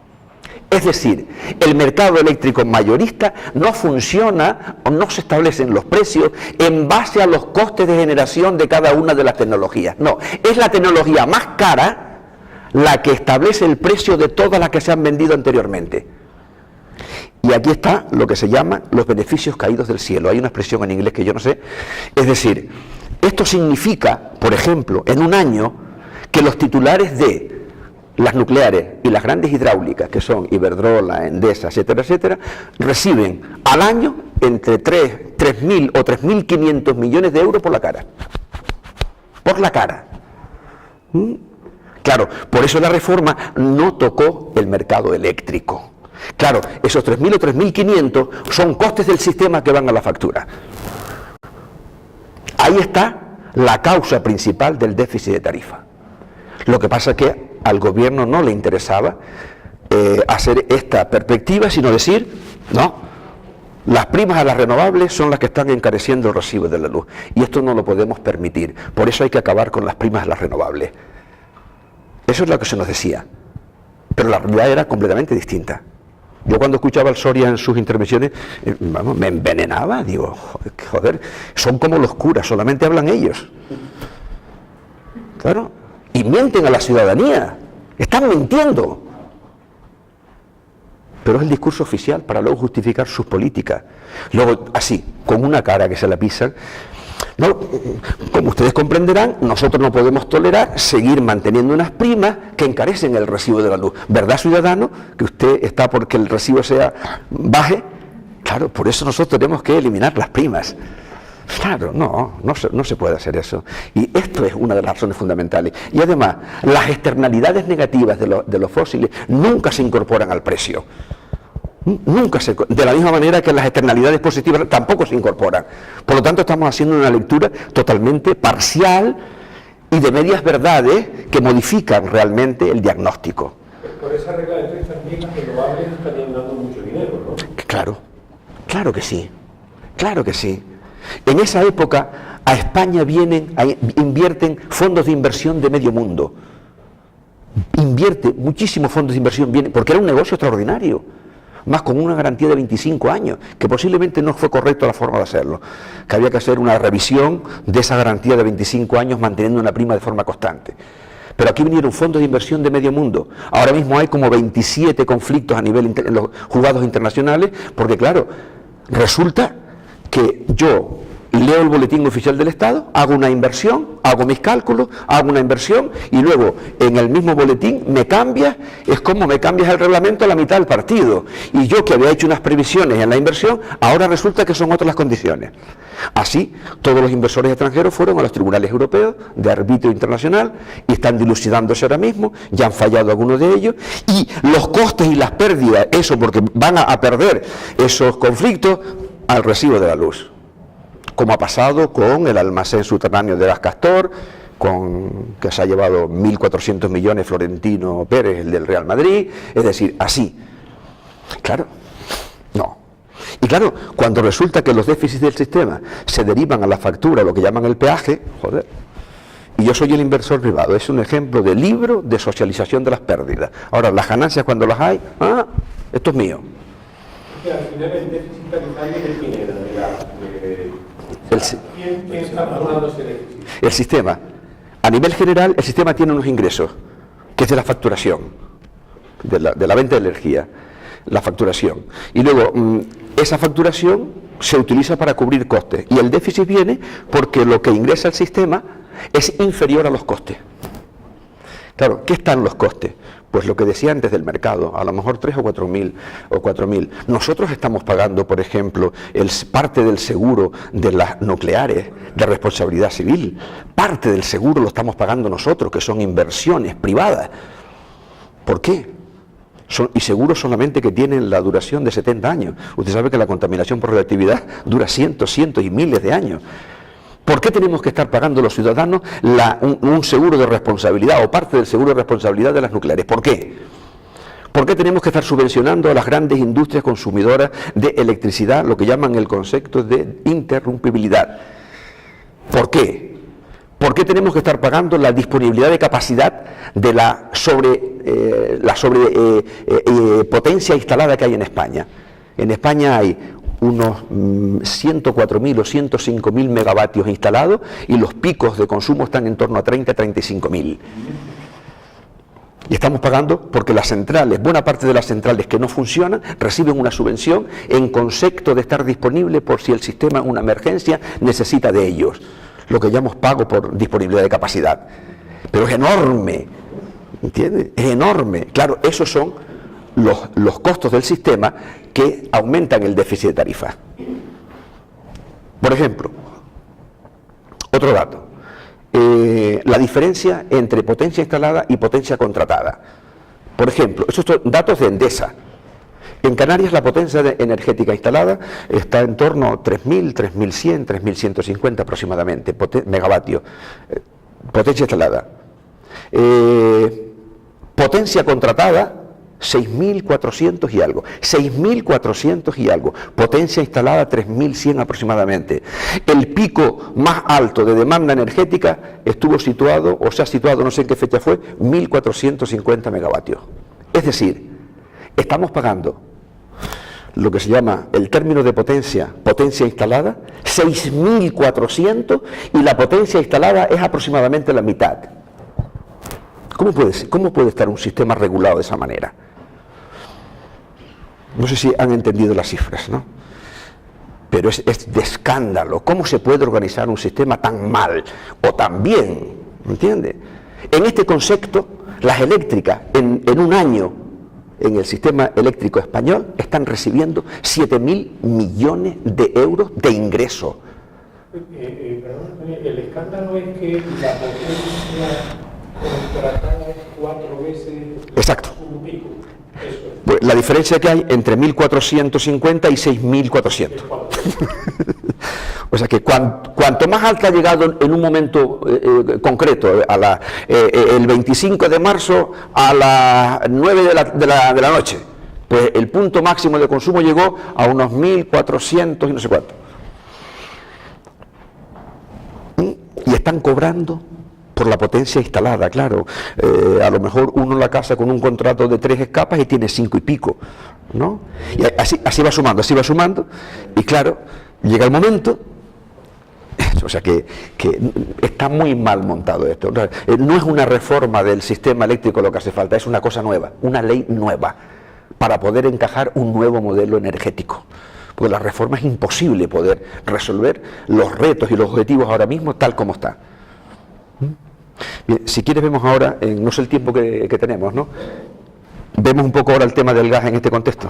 Es decir, el mercado eléctrico mayorista no funciona o no se establecen los precios en base a los costes de generación de cada una de las tecnologías. No, es la tecnología más cara la que establece el precio de todas las que se han vendido anteriormente. Y aquí está lo que se llama los beneficios caídos del cielo. Hay una expresión en inglés que yo no sé. Es decir, esto significa, por ejemplo, en un año, que los titulares de las nucleares y las grandes hidráulicas, que son Iberdrola, Endesa, etcétera, etcétera, reciben al año entre 3.000 o 3.500 millones de euros por la cara. Por la cara. Claro, por eso la reforma no tocó el mercado eléctrico. Claro, esos 3.000 o 3.500 son costes del sistema que van a la factura. Ahí está la causa principal del déficit de tarifa. Lo que pasa es que al gobierno no le interesaba hacer esta perspectiva, sino decir, no, las primas a las renovables son las que están encareciendo el recibo de la luz, y esto no lo podemos permitir, por eso hay que acabar con las primas a las renovables. Eso es lo que se nos decía, pero la realidad era completamente distinta. Yo cuando escuchaba al Soria en sus intervenciones, vamos, me envenenaba, digo, joder, son como los curas, solamente hablan ellos. Claro, y mienten a la ciudadanía, están mintiendo. Pero es el discurso oficial para luego justificar sus políticas. Luego, así, con una cara que se la pisan. No, como ustedes comprenderán, nosotros no podemos tolerar seguir manteniendo unas primas que encarecen el recibo de la luz. ¿Verdad, ciudadano? Que usted está porque el recibo sea baje. Claro, por eso nosotros tenemos que eliminar las primas. Claro, no se puede hacer eso. Y esto es una de las razones fundamentales. Y además, las externalidades negativas de los fósiles nunca se incorporan al precio. Nunca de la misma manera que las externalidades positivas tampoco se incorporan. Por lo tanto, estamos haciendo una lectura totalmente parcial y de medias verdades que modifican realmente el diagnóstico. Por esa regla de 3 también las renovables estarían dando mucho dinero, ¿no? Claro que sí, claro que sí. En esa época a España invierten fondos de inversión de medio mundo. Invierte muchísimos fondos de inversión, porque era un negocio extraordinario. Más con una garantía de 25 años, que posiblemente no fue correcta la forma de hacerlo, que había que hacer una revisión de esa garantía de 25 años manteniendo una prima de forma constante. Pero aquí vinieron fondos de inversión de medio mundo. Ahora mismo hay como 27 conflictos a nivel en los juzgados internacionales, porque claro, resulta que yo leo el boletín oficial del Estado, hago una inversión, hago mis cálculos, hago una inversión y luego en el mismo boletín me cambias, es como me cambias el reglamento a la mitad del partido. Y yo que había hecho unas previsiones en la inversión, ahora resulta que son otras las condiciones. Así, todos los inversores extranjeros fueron a los tribunales europeos de arbitrio internacional y están dilucidándose ahora mismo, ya han fallado algunos de ellos, y los costes y las pérdidas, eso porque van a perder esos conflictos al recibo de la luz. Como ha pasado con el almacén subterráneo de Gas Castor, que se ha llevado 1.400 millones Florentino Pérez, el del Real Madrid, es decir, así. Claro, no. Y claro, cuando resulta que los déficits del sistema se derivan a la factura, lo que llaman el peaje, joder, y yo soy el inversor privado, es un ejemplo de libro de socialización de las pérdidas. Ahora, las ganancias cuando las hay, esto es mío. Al final el déficit tarifario de quién era, ¿Quién está pagando ese déficit? El sistema. A nivel general, el sistema tiene unos ingresos, que es de la facturación, de la venta de energía, la facturación. Y luego, esa facturación se utiliza para cubrir costes. Y el déficit viene porque lo que ingresa al sistema es inferior a los costes. Claro, ¿qué están los costes? Pues lo que decía antes del mercado, a lo mejor 3 o 4.000. Nosotros estamos pagando, por ejemplo, parte del seguro de las nucleares de responsabilidad civil. Parte del seguro lo estamos pagando nosotros, que son inversiones privadas. ¿Por qué? Y seguros solamente que tienen la duración de 70 años. Usted sabe que la contaminación por radioactividad dura cientos y miles de años. ¿Por qué tenemos que estar pagando los ciudadanos un seguro de responsabilidad o parte del seguro de responsabilidad de las nucleares? ¿Por qué? ¿Por qué tenemos que estar subvencionando a las grandes industrias consumidoras de electricidad, lo que llaman el concepto de interrumpibilidad? ¿Por qué? ¿Por qué tenemos que estar pagando la disponibilidad de capacidad de la sobrepotencia instalada que hay en España? En España hay unos 104.000 o 105.000 megavatios instalados y los picos de consumo están en torno a 35.000. Y estamos pagando porque las centrales, buena parte de las centrales que no funcionan, reciben una subvención en concepto de estar disponible por si el sistema en una emergencia necesita de ellos. Lo que llamamos pago por disponibilidad de capacidad. Pero es enorme, ¿entiendes? Es enorme. Claro, esos son los costos del sistema que aumentan el déficit de tarifa. Por ejemplo, otro dato, la diferencia entre potencia instalada y potencia contratada. Por ejemplo, estos son datos de Endesa. En Canarias la potencia energética instalada está en torno a 3.000, 3.100, 3.150 aproximadamente megavatios. Potencia instalada. Potencia contratada, 6.400 y algo, 6.400 y algo, potencia instalada 3.100 aproximadamente. El pico más alto de demanda energética estuvo situado, o se ha situado, no sé en qué fecha fue, 1.450 megavatios. Es decir, estamos pagando lo que se llama el término de potencia instalada, 6.400 y la potencia instalada es aproximadamente la mitad. ¿Cómo puede estar un sistema regulado de esa manera? No sé si han entendido las cifras, ¿no? Pero es de escándalo. ¿Cómo se puede organizar un sistema tan mal o tan bien? ¿Entiende? En este concepto, las eléctricas en un año en el sistema eléctrico español están recibiendo 7.000 millones de euros de ingreso. Perdón, el escándalo es que la potencia contratada es 4 veces Exacto. un pico. Eso es. Pues la diferencia que hay entre 1.450 y 6.400. O sea que cuanto más alta ha llegado en un momento concreto, el 25 de marzo a las 9 de la noche, pues el punto máximo de consumo llegó a unos 1.400 y no sé cuánto. Y están cobrando por la potencia instalada, claro. A lo mejor uno en la casa con un contrato de 3 escapas y tiene 5 y pico, ¿no? Y así va sumando, y claro, llega el momento, o sea que está muy mal montado esto. No es una reforma del sistema eléctrico lo que hace falta, es una cosa nueva, una ley nueva, para poder encajar un nuevo modelo energético. porque la reforma es imposible poder resolver los retos y los objetivos ahora mismo tal como está. Bien, si quieres vemos ahora, no sé el tiempo que tenemos, ¿no? Vemos un poco ahora el tema del gas en este contexto.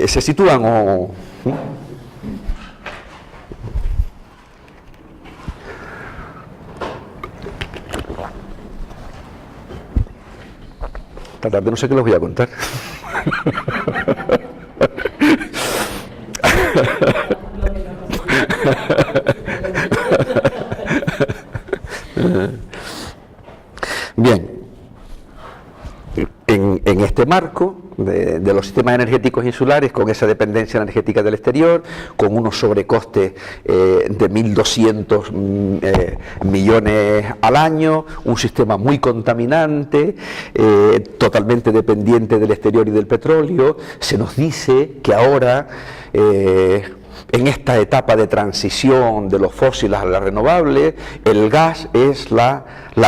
¿Se sitúan o...? Esta tarde no sé qué les voy a contar. Bien, en este marco de los sistemas energéticos insulares, con esa dependencia energética del exterior, con unos sobrecostes de 1.200 millones al año, un sistema muy contaminante, totalmente dependiente del exterior y del petróleo, se nos dice que ahora, en esta etapa de transición de los fósiles a las renovables, el gas es la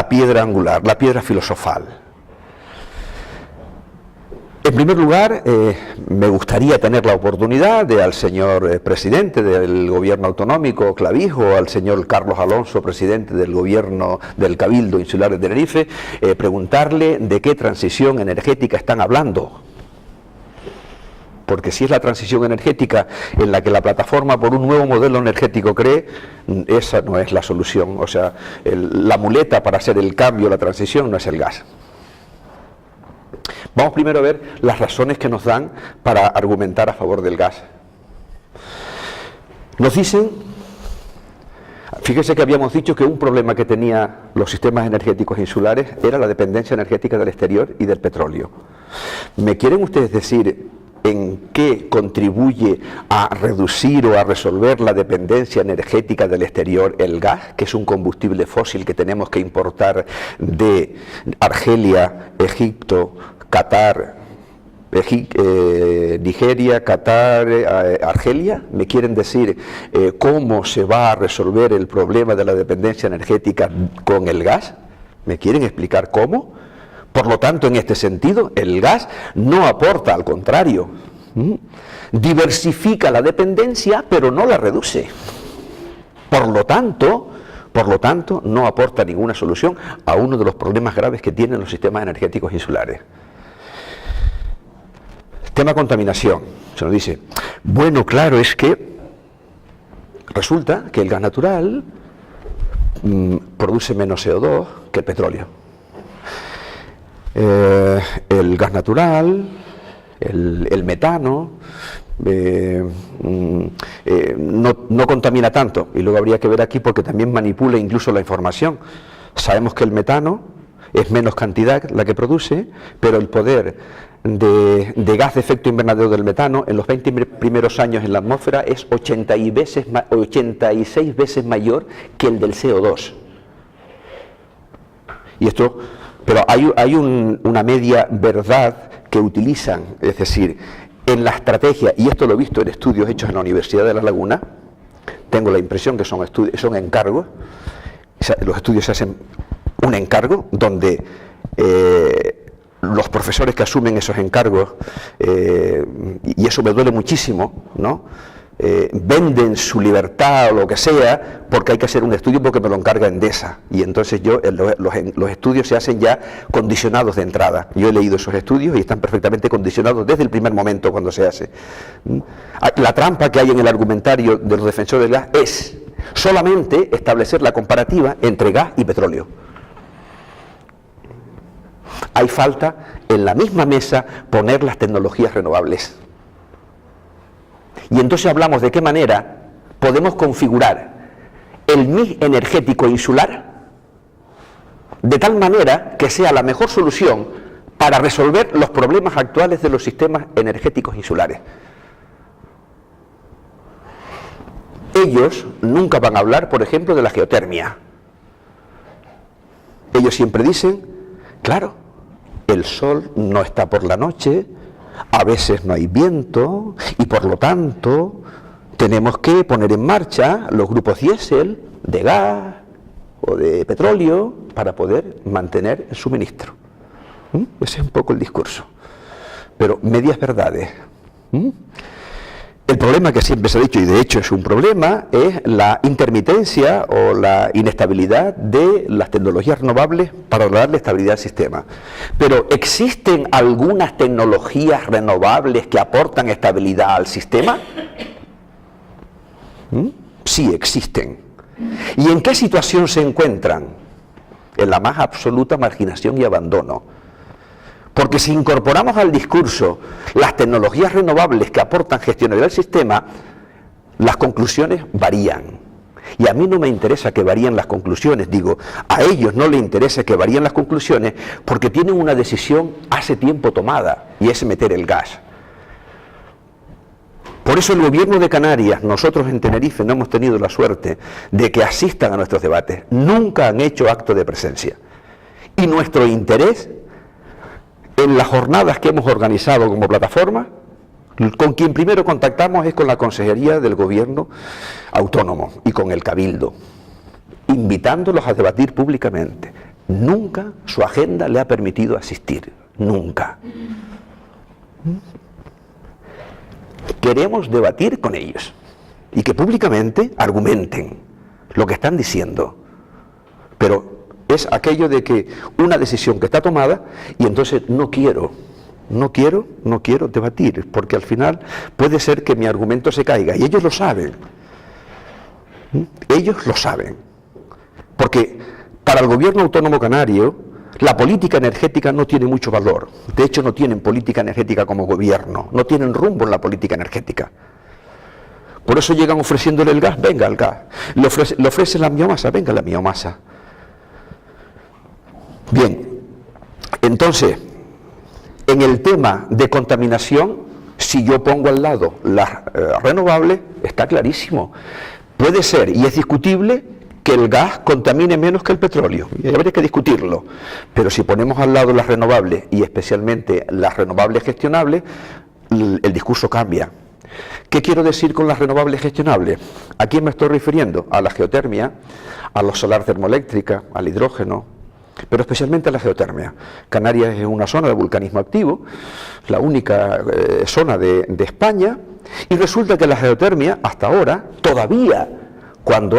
piedra angular, la piedra filosofal. En primer lugar, me gustaría tener la oportunidad de al señor presidente del gobierno autonómico, Clavijo, al señor Carlos Alonso, presidente del gobierno del Cabildo Insular de Tenerife, preguntarle de qué transición energética están hablando. Porque si es la transición energética en la que la plataforma por un nuevo modelo energético cree, esa no es la solución. O sea, la muleta para hacer el cambio, la transición, no es el gas. Vamos primero a ver las razones que nos dan para argumentar a favor del gas. Nos dicen, fíjense que habíamos dicho que un problema que tenían los sistemas energéticos insulares era la dependencia energética del exterior y del petróleo. ¿Me quieren ustedes decir en qué contribuye a reducir o a resolver la dependencia energética del exterior el gas, que es un combustible fósil que tenemos que importar de Argelia, Egipto, Qatar, Nigeria, Qatar, Argelia? ¿Me quieren decir cómo se va a resolver el problema de la dependencia energética con el gas? ¿Me quieren explicar cómo? Por lo tanto, en este sentido, el gas no aporta, al contrario, diversifica la dependencia, pero no la reduce. Por lo tanto, no aporta ninguna solución a uno de los problemas graves que tienen los sistemas energéticos insulares. Tema contaminación. Se nos dice, bueno, claro, es que resulta que el gas natural produce menos CO2 que el petróleo. El gas natural, el metano, no contamina tanto, y luego habría que ver aquí porque también manipula incluso la información. Sabemos que el metano es menos cantidad la que produce, pero el poder de gas de efecto invernadero del metano en los 20 primeros años en la atmósfera es 86 veces mayor que el del CO2. Y esto... Pero hay una media verdad que utilizan, es decir, en la estrategia, y esto lo he visto en estudios hechos en la Universidad de La Laguna, tengo la impresión que son encargos, los estudios se hacen un encargo, donde los profesores que asumen esos encargos, y eso me duele muchísimo, ¿no? Venden su libertad o lo que sea porque hay que hacer un estudio porque me lo encarga Endesa, y entonces los estudios se hacen ya condicionados de entrada. Yo he leído esos estudios y están perfectamente condicionados desde el primer momento cuando se hace. La trampa que hay en el argumentario de los defensores del gas es solamente establecer la comparativa entre gas y petróleo. Hay falta en la misma mesa poner las tecnologías renovables. Y entonces hablamos de qué manera podemos configurar el mix energético insular de tal manera que sea la mejor solución para resolver los problemas actuales de los sistemas energéticos insulares. Ellos nunca van a hablar, por ejemplo, de la geotermia. Ellos siempre dicen, claro, el sol no está por la noche, a veces no hay viento y por lo tanto tenemos que poner en marcha los grupos diésel de gas o de petróleo para poder mantener el suministro. Ese es un poco el discurso. pero medias verdades. El problema que siempre se ha dicho, y de hecho es un problema, es la intermitencia o la inestabilidad de las tecnologías renovables para darle estabilidad al sistema. Pero ¿existen algunas tecnologías renovables que aportan estabilidad al sistema? Sí, existen. ¿Y en qué situación se encuentran? En la más absoluta marginación y abandono. Porque si incorporamos al discurso las tecnologías renovables que aportan gestionabilidad al sistema, las conclusiones varían. Y a mí no me interesa que varíen las conclusiones, digo, a ellos no les interesa que varíen las conclusiones porque tienen una decisión hace tiempo tomada, y es meter el gas. Por eso el gobierno de Canarias, nosotros en Tenerife no hemos tenido la suerte de que asistan a nuestros debates, nunca han hecho acto de presencia. Y nuestro interés en las jornadas que hemos organizado como plataforma, con quien primero contactamos es con la Consejería del Gobierno Autónomo y con el Cabildo, invitándolos a debatir públicamente. Nunca su agenda le ha permitido asistir, nunca. Queremos debatir con ellos y que públicamente argumenten lo que están diciendo, pero es aquello de que una decisión que está tomada y entonces no quiero debatir, porque al final puede ser que mi argumento se caiga, y ellos lo saben. Ellos lo saben. Porque para el gobierno autónomo canario, la política energética no tiene mucho valor. De hecho, no tienen política energética como gobierno, no tienen rumbo en la política energética. Por eso llegan ofreciéndole el gas, venga el gas. Le ofrecen la biomasa, venga la biomasa. Bien, entonces, en el tema de contaminación, si yo pongo al lado las renovables, está clarísimo. Puede ser, y es discutible, que el gas contamine menos que el petróleo, y habría que discutirlo. Pero si ponemos al lado las renovables, y especialmente las renovables gestionables, el discurso cambia. ¿Qué quiero decir con las renovables gestionables? ¿A quién me estoy refiriendo? A la geotermia, a la solar termoeléctrica, al hidrógeno, pero especialmente a la geotermia. Canarias es una zona de vulcanismo activo, la única zona de España, y resulta que la geotermia, hasta ahora, todavía, cuando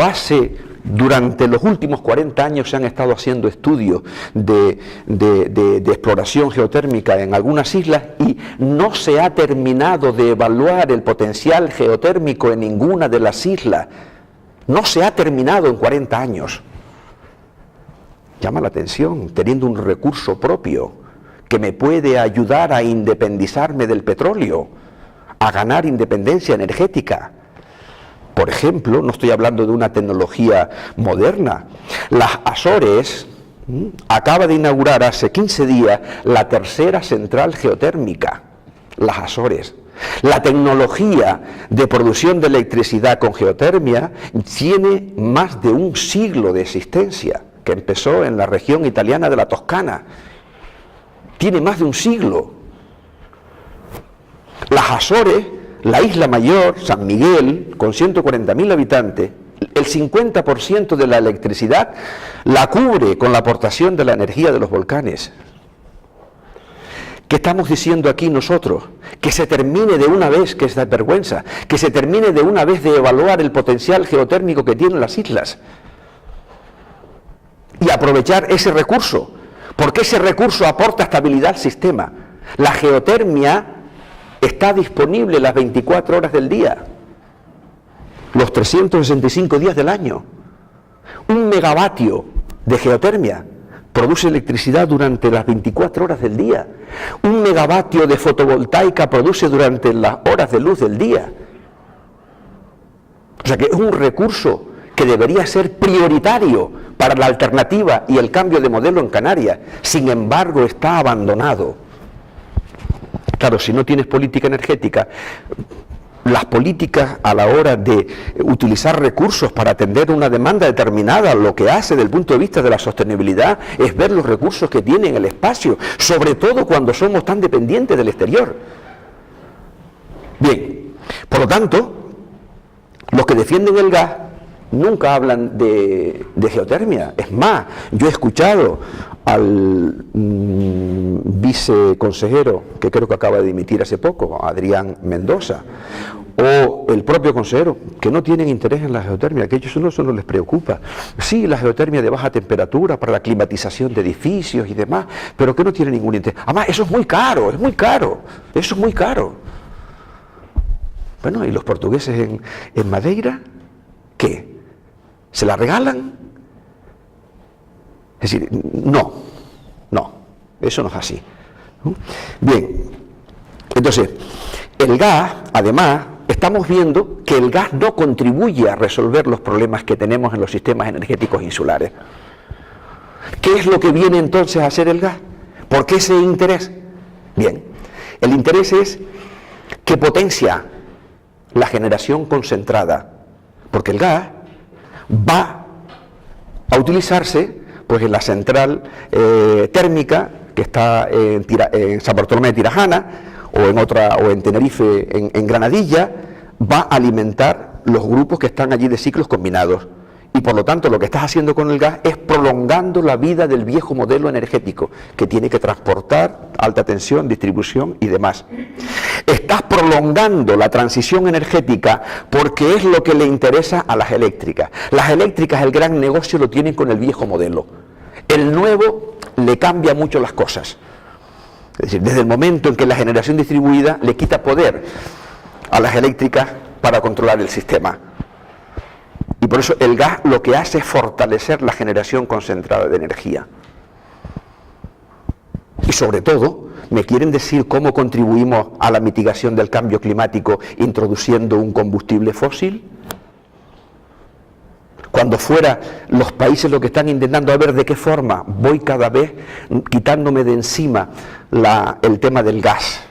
durante los últimos 40 años se han estado haciendo estudios de exploración geotérmica en algunas islas y no se ha terminado de evaluar el potencial geotérmico en ninguna de las islas. No se ha terminado en 40 años. Llama la atención, teniendo un recurso propio que me puede ayudar a independizarme del petróleo, a ganar independencia energética. Por ejemplo, no estoy hablando de una tecnología moderna. Las Azores acaba de inaugurar hace 15 días la tercera central geotérmica, las Azores. La tecnología de producción de electricidad con geotermia tiene más de un siglo de existencia, que empezó en la región italiana de la Toscana. Tiene más de un siglo. Las Azores, la isla mayor, San Miguel, con 140.000 habitantes, el 50% de la electricidad la cubre con la aportación de la energía de los volcanes. ¿Qué estamos diciendo aquí nosotros? Que se termine de una vez, que es de vergüenza, que se termine de una vez de evaluar el potencial geotérmico que tienen las islas y aprovechar ese recurso, porque ese recurso aporta estabilidad al sistema. La geotermia está disponible las 24 horas del día, los 365 días del año. 1 megavatio de geotermia produce electricidad durante las 24 horas del día. 1 megavatio de fotovoltaica produce durante las horas de luz del día. O sea que es un recurso que debería ser prioritario para la alternativa y el cambio de modelo en Canarias. Sin embargo, está abandonado. Claro, si no tienes política energética, las políticas a la hora de utilizar recursos para atender una demanda determinada, lo que hace desde el punto de vista de la sostenibilidad es ver los recursos que tiene en el espacio, sobre todo cuando somos tan dependientes del exterior. Bien, por lo tanto, los que defienden el gas nunca hablan de geotermia. Es más, yo he escuchado al viceconsejero, que creo que acaba de dimitir hace poco, Adrián Mendoza, o el propio consejero, que no tienen interés en la geotermia, que a ellos eso no les preocupa. Sí, la geotermia de baja temperatura para la climatización de edificios y demás, pero que no tiene ningún interés. Además, eso es muy caro, eso es muy caro. Bueno, ¿y los portugueses en Madeira qué? ¿Se la regalan? Es decir, no, eso no es así. Bien, entonces, el gas, además, estamos viendo que el gas no contribuye a resolver los problemas que tenemos en los sistemas energéticos insulares. ¿Qué es lo que viene entonces a hacer el gas? ¿Por qué ese interés? Bien, el interés es que potencia la generación concentrada, porque el gas va a utilizarse pues en la central térmica que está en San Bartolomé de Tirajana o en Tenerife, en Granadilla, va a alimentar los grupos que están allí de ciclos combinados. Y por lo tanto lo que estás haciendo con el gas es prolongando la vida del viejo modelo energético, que tiene que transportar alta tensión, distribución y demás. Estás prolongando la transición energética porque es lo que le interesa a las eléctricas. Las eléctricas, el gran negocio lo tienen con el viejo modelo. El nuevo le cambia mucho las cosas. Es decir, desde el momento en que la generación distribuida le quita poder a las eléctricas para controlar el sistema. Y por eso el gas lo que hace es fortalecer la generación concentrada de energía. Y sobre todo, ¿me quieren decir cómo contribuimos a la mitigación del cambio climático introduciendo un combustible fósil? Cuando fuera los países lo que están intentando a ver de qué forma voy cada vez quitándome de encima el tema del gas.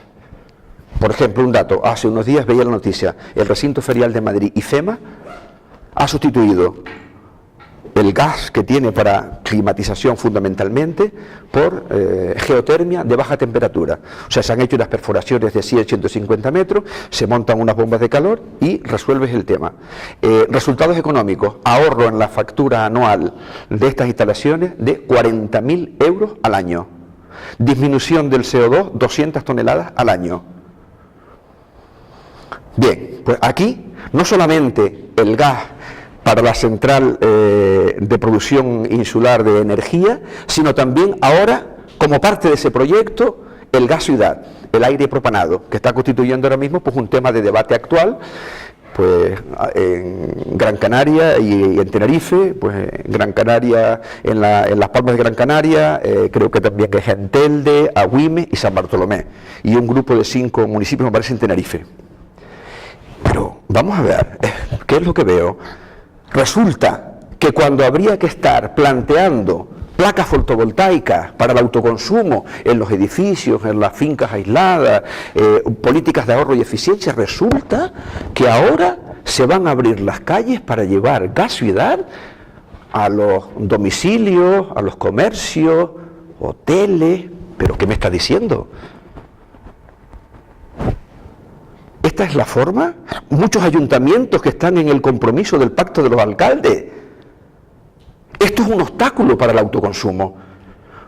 Por ejemplo, un dato, hace unos días veía la noticia, el recinto ferial de Madrid, IFEMA, ha sustituido el gas que tiene para climatización fundamentalmente por geotermia de baja temperatura. O sea, se han hecho unas perforaciones de 100-150 metros, se montan unas bombas de calor y resuelves el tema. Resultados económicos, ahorro en la factura anual de estas instalaciones de 40.000 euros al año. Disminución del CO2, 200 toneladas al año. Bien, pues aquí no solamente el gas para la central de producción insular de energía, sino también ahora, como parte de ese proyecto, el gas ciudad, el aire propanado, que está constituyendo ahora mismo pues un tema de debate actual, pues en Gran Canaria y en Tenerife, pues en Gran Canaria, en Las Palmas de Gran Canaria, creo que también es en Telde, Agüime y San Bartolomé, y un grupo de 5 municipios me parece en Tenerife. Pero vamos a ver, ¿qué es lo que veo? Resulta que cuando habría que estar planteando placas fotovoltaicas para el autoconsumo en los edificios, en las fincas aisladas, políticas de ahorro y eficiencia, resulta que ahora se van a abrir las calles para llevar gas ciudad a los domicilios, a los comercios, hoteles. ¿Pero qué me está diciendo? ¿Esta es la forma? Muchos ayuntamientos que están en el compromiso del pacto de los alcaldes. Esto es un obstáculo para el autoconsumo,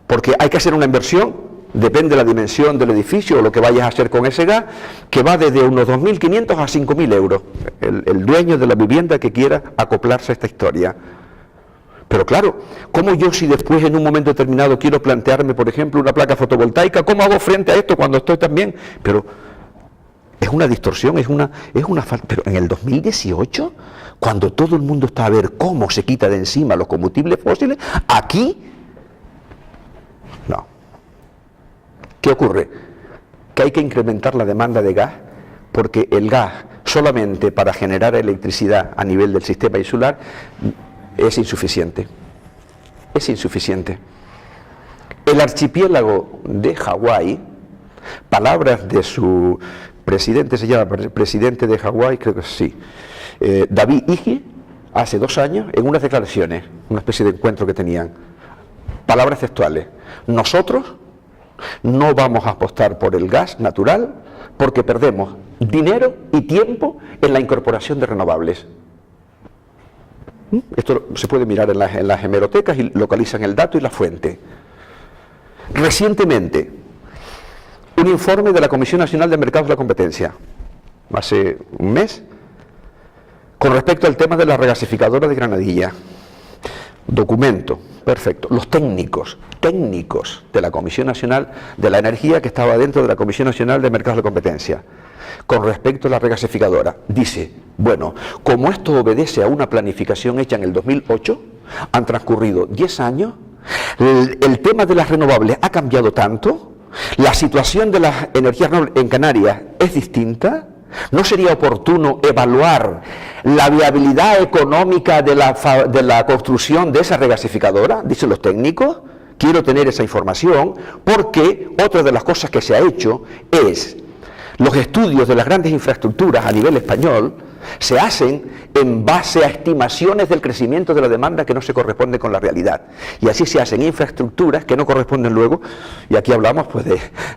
porque hay que hacer una inversión, depende de la dimensión del edificio o lo que vayas a hacer con ese gas, que va desde unos 2.500 a 5.000 euros, el dueño de la vivienda que quiera acoplarse a esta historia. Pero claro, ¿cómo yo si después en un momento determinado quiero plantearme, por ejemplo, una placa fotovoltaica, cómo hago frente a esto cuando estoy también? Pero es una distorsión, es una falta. Pero en el 2018, cuando todo el mundo está a ver cómo se quita de encima los combustibles fósiles, aquí no. ¿Qué ocurre? Que hay que incrementar la demanda de gas, porque el gas solamente para generar electricidad a nivel del sistema insular es insuficiente. Es insuficiente. El archipiélago de Hawái, palabras de su presidente, se llama presidente de Hawái, creo que sí, David Ige, hace 2 años, en unas declaraciones, una especie de encuentro que tenían, palabras textuales: nosotros no vamos a apostar por el gas natural porque perdemos dinero y tiempo en la incorporación de renovables. Esto se puede mirar en las hemerotecas y localizan el dato y la fuente. Recientemente, un informe de la Comisión Nacional de Mercados de la Competencia, hace un mes, con respecto al tema de la regasificadora de Granadilla. Documento, perfecto. Los técnicos de la Comisión Nacional de la Energía, que estaba dentro de la Comisión Nacional de Mercados de la Competencia, con respecto a la regasificadora, dice, bueno, como esto obedece a una planificación hecha en el 2008, han transcurrido 10 años, el tema de las renovables ha cambiado tanto, la situación de las energías renovables en Canarias es distinta. ¿No sería oportuno evaluar la viabilidad económica de la construcción de esa regasificadora? Dicen los técnicos. Quiero tener esa información porque otra de las cosas que se ha hecho es los estudios de las grandes infraestructuras a nivel español se hacen en base a estimaciones del crecimiento de la demanda que no se corresponde con la realidad. Y así se hacen infraestructuras que no corresponden luego, y aquí hablamos pues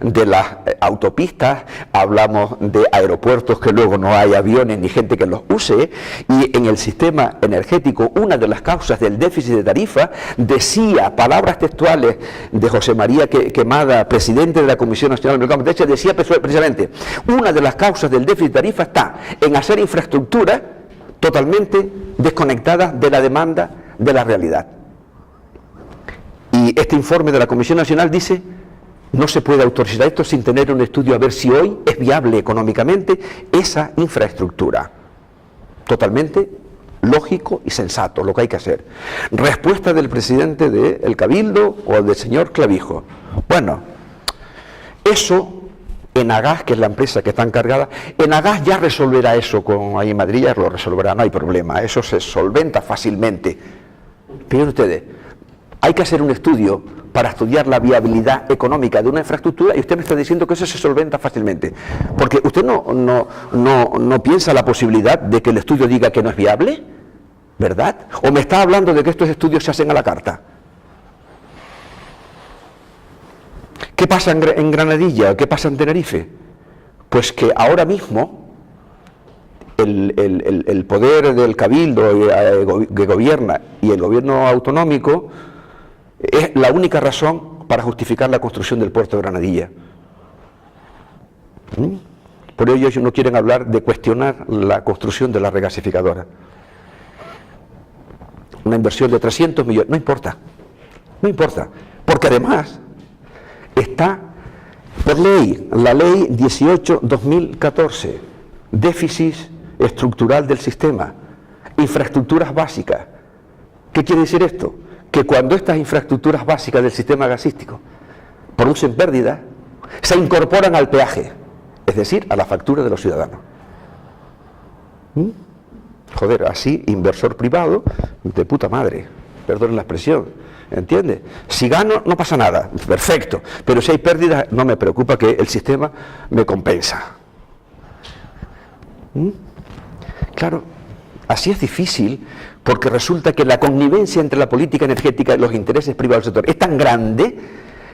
de las autopistas, hablamos de aeropuertos que luego no hay aviones ni gente que los use, y en el sistema energético una de las causas del déficit de tarifa, decía, palabras textuales de José María Quemada, presidente de la Comisión Nacional de Mercado de Competencia, decía precisamente, una de las causas del déficit de tarifa está en hacer infraestructuras totalmente desconectadas de la demanda de la realidad. Y este informe de la Comisión Nacional dice, no se puede autorizar esto sin tener un estudio a ver si hoy es viable económicamente esa infraestructura. Totalmente lógico y sensato lo que hay que hacer. Respuesta del presidente del Cabildo o del señor Clavijo. Bueno, eso Enagás, que es la empresa que está encargada, Enagás ya resolverá eso ahí en Madrid, ya lo resolverá, no hay problema, eso se solventa fácilmente. Fíjense ustedes, hay que hacer un estudio para estudiar la viabilidad económica de una infraestructura y usted me está diciendo que eso se solventa fácilmente. Porque usted no piensa la posibilidad de que el estudio diga que no es viable, ¿verdad? ¿O me está hablando de que estos estudios se hacen a la carta? ¿Qué pasa en Granadilla? ¿Qué pasa en Tenerife? Pues que ahora mismo el poder del Cabildo que gobierna y el gobierno autonómico es la única razón para justificar la construcción del puerto de Granadilla. Por ello ellos no quieren hablar de cuestionar la construcción de la regasificadora. Una inversión de 300 millones, no importa, porque además está por ley, la ley 18/2014, déficit estructural del sistema, infraestructuras básicas. ¿Qué quiere decir esto? Que cuando estas infraestructuras básicas del sistema gasístico producen pérdidas, se incorporan al peaje, es decir, a la factura de los ciudadanos. Joder, así inversor privado de puta madre, perdón la expresión. ¿Entiende? Si gano no pasa nada, perfecto, pero si hay pérdidas no me preocupa, que el sistema me compensa. Claro, así es difícil, porque resulta que la connivencia entre la política energética y los intereses privados del sector es tan grande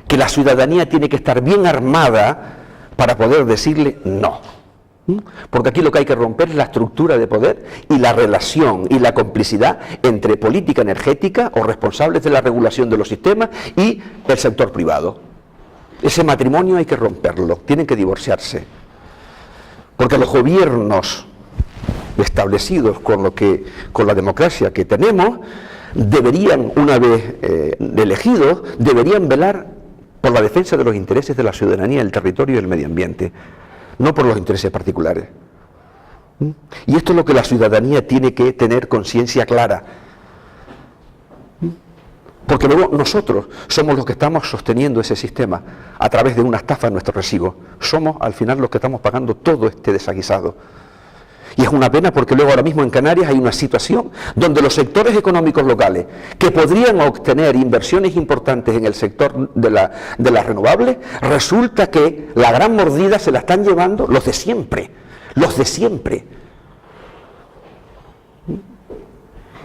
que la ciudadanía tiene que estar bien armada para poder decirle no. Porque aquí lo que hay que romper es la estructura de poder y la relación y la complicidad entre política energética o responsables de la regulación de los sistemas y el sector privado. Ese matrimonio hay que romperlo, tienen que divorciarse. Porque los gobiernos establecidos con la democracia que tenemos deberían, una vez elegidos, deberían velar por la defensa de los intereses de la ciudadanía, el territorio y el medio ambiente, no por los intereses particulares. Y esto es lo que la ciudadanía tiene que tener conciencia clara. Porque luego nosotros somos los que estamos sosteniendo ese sistema a través de una estafa en nuestro recibo. Somos al final los que estamos pagando todo este desaguisado. Y es una pena porque luego ahora mismo en Canarias hay una situación donde los sectores económicos locales que podrían obtener inversiones importantes en el sector de las renovables, resulta que la gran mordida se la están llevando los de siempre.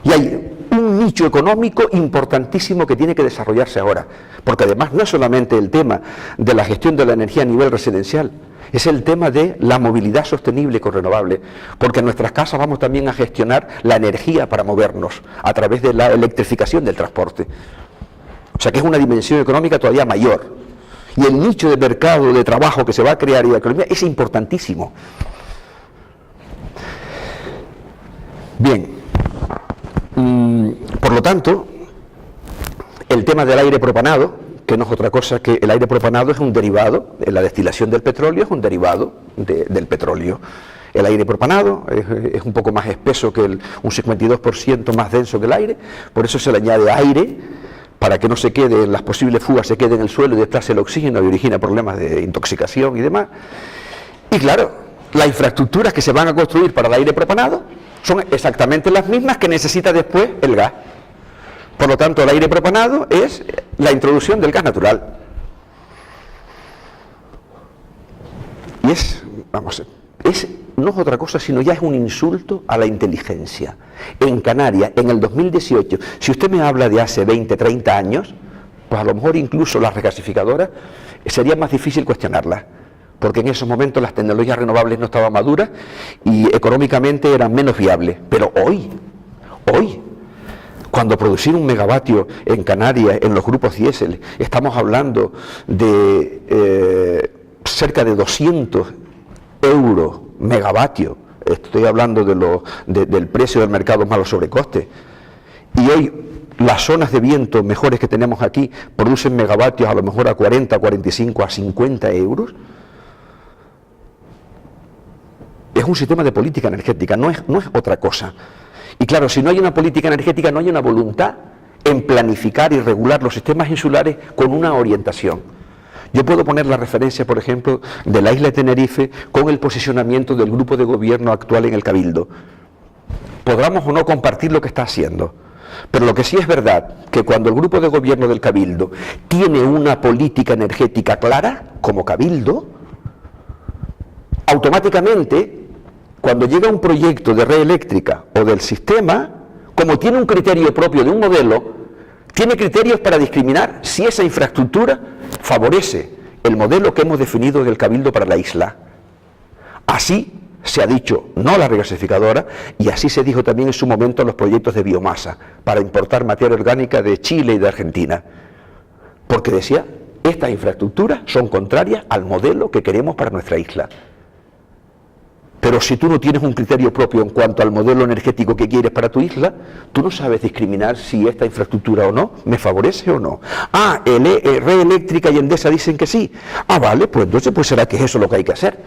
Y hay un nicho económico importantísimo que tiene que desarrollarse ahora, porque además no es solamente el tema de la gestión de la energía a nivel residencial, es el tema de la movilidad sostenible con renovables, porque en nuestras casas vamos también a gestionar la energía para movernos a través de la electrificación del transporte. O sea que es una dimensión económica todavía mayor. Y el nicho de mercado, de trabajo que se va a crear y de economía es importantísimo. Bien, por lo tanto, el tema del aire propanado, que no es otra cosa que el aire propanado es un derivado, la destilación del petróleo es un derivado del petróleo. El aire propanado es un poco más espeso que un 52% más denso que el aire, por eso se le añade aire, para que no se quede, las posibles fugas se queden en el suelo y desplace el oxígeno y origina problemas de intoxicación y demás. Y claro, las infraestructuras que se van a construir para el aire propanado son exactamente las mismas que necesita después el gas. Por lo tanto, el aire propanado es la introducción del gas natural. Y no es otra cosa, sino ya es un insulto a la inteligencia. En Canarias, en el 2018, si usted me habla de hace 20, 30 años, pues a lo mejor incluso las regasificadoras sería más difícil cuestionarlas, porque en esos momentos las tecnologías renovables no estaban maduras y económicamente eran menos viables. Pero hoy, cuando producir un megavatio en Canarias, en los grupos diésel, estamos hablando de cerca de 200 euros megavatio, estoy hablando del precio del mercado más los sobrecostes, y hoy las zonas de viento mejores que tenemos aquí producen megavatios a lo mejor a 40, 45, a 50 euros. Es un sistema de política energética, no es otra cosa. Y claro, si no hay una política energética, no hay una voluntad en planificar y regular los sistemas insulares con una orientación. Yo puedo poner la referencia, por ejemplo, de la isla de Tenerife con el posicionamiento del grupo de gobierno actual en el Cabildo. Podamos o no compartir lo que está haciendo, pero lo que sí es verdad, que cuando el grupo de gobierno del Cabildo tiene una política energética clara, como Cabildo, automáticamente, cuando llega un proyecto de red eléctrica o del sistema, como tiene un criterio propio de un modelo, tiene criterios para discriminar si esa infraestructura favorece el modelo que hemos definido del Cabildo para la isla. Así se ha dicho no a la regasificadora y así se dijo también en su momento a los proyectos de biomasa para importar materia orgánica de Chile y de Argentina. Porque decía, estas infraestructuras son contrarias al modelo que queremos para nuestra isla. Pero si tú no tienes un criterio propio en cuanto al modelo energético que quieres para tu isla, tú no sabes discriminar si esta infraestructura o no, me favorece o no. Red Eléctrica y Endesa dicen que sí. Vale, pues entonces será que es eso lo que hay que hacer.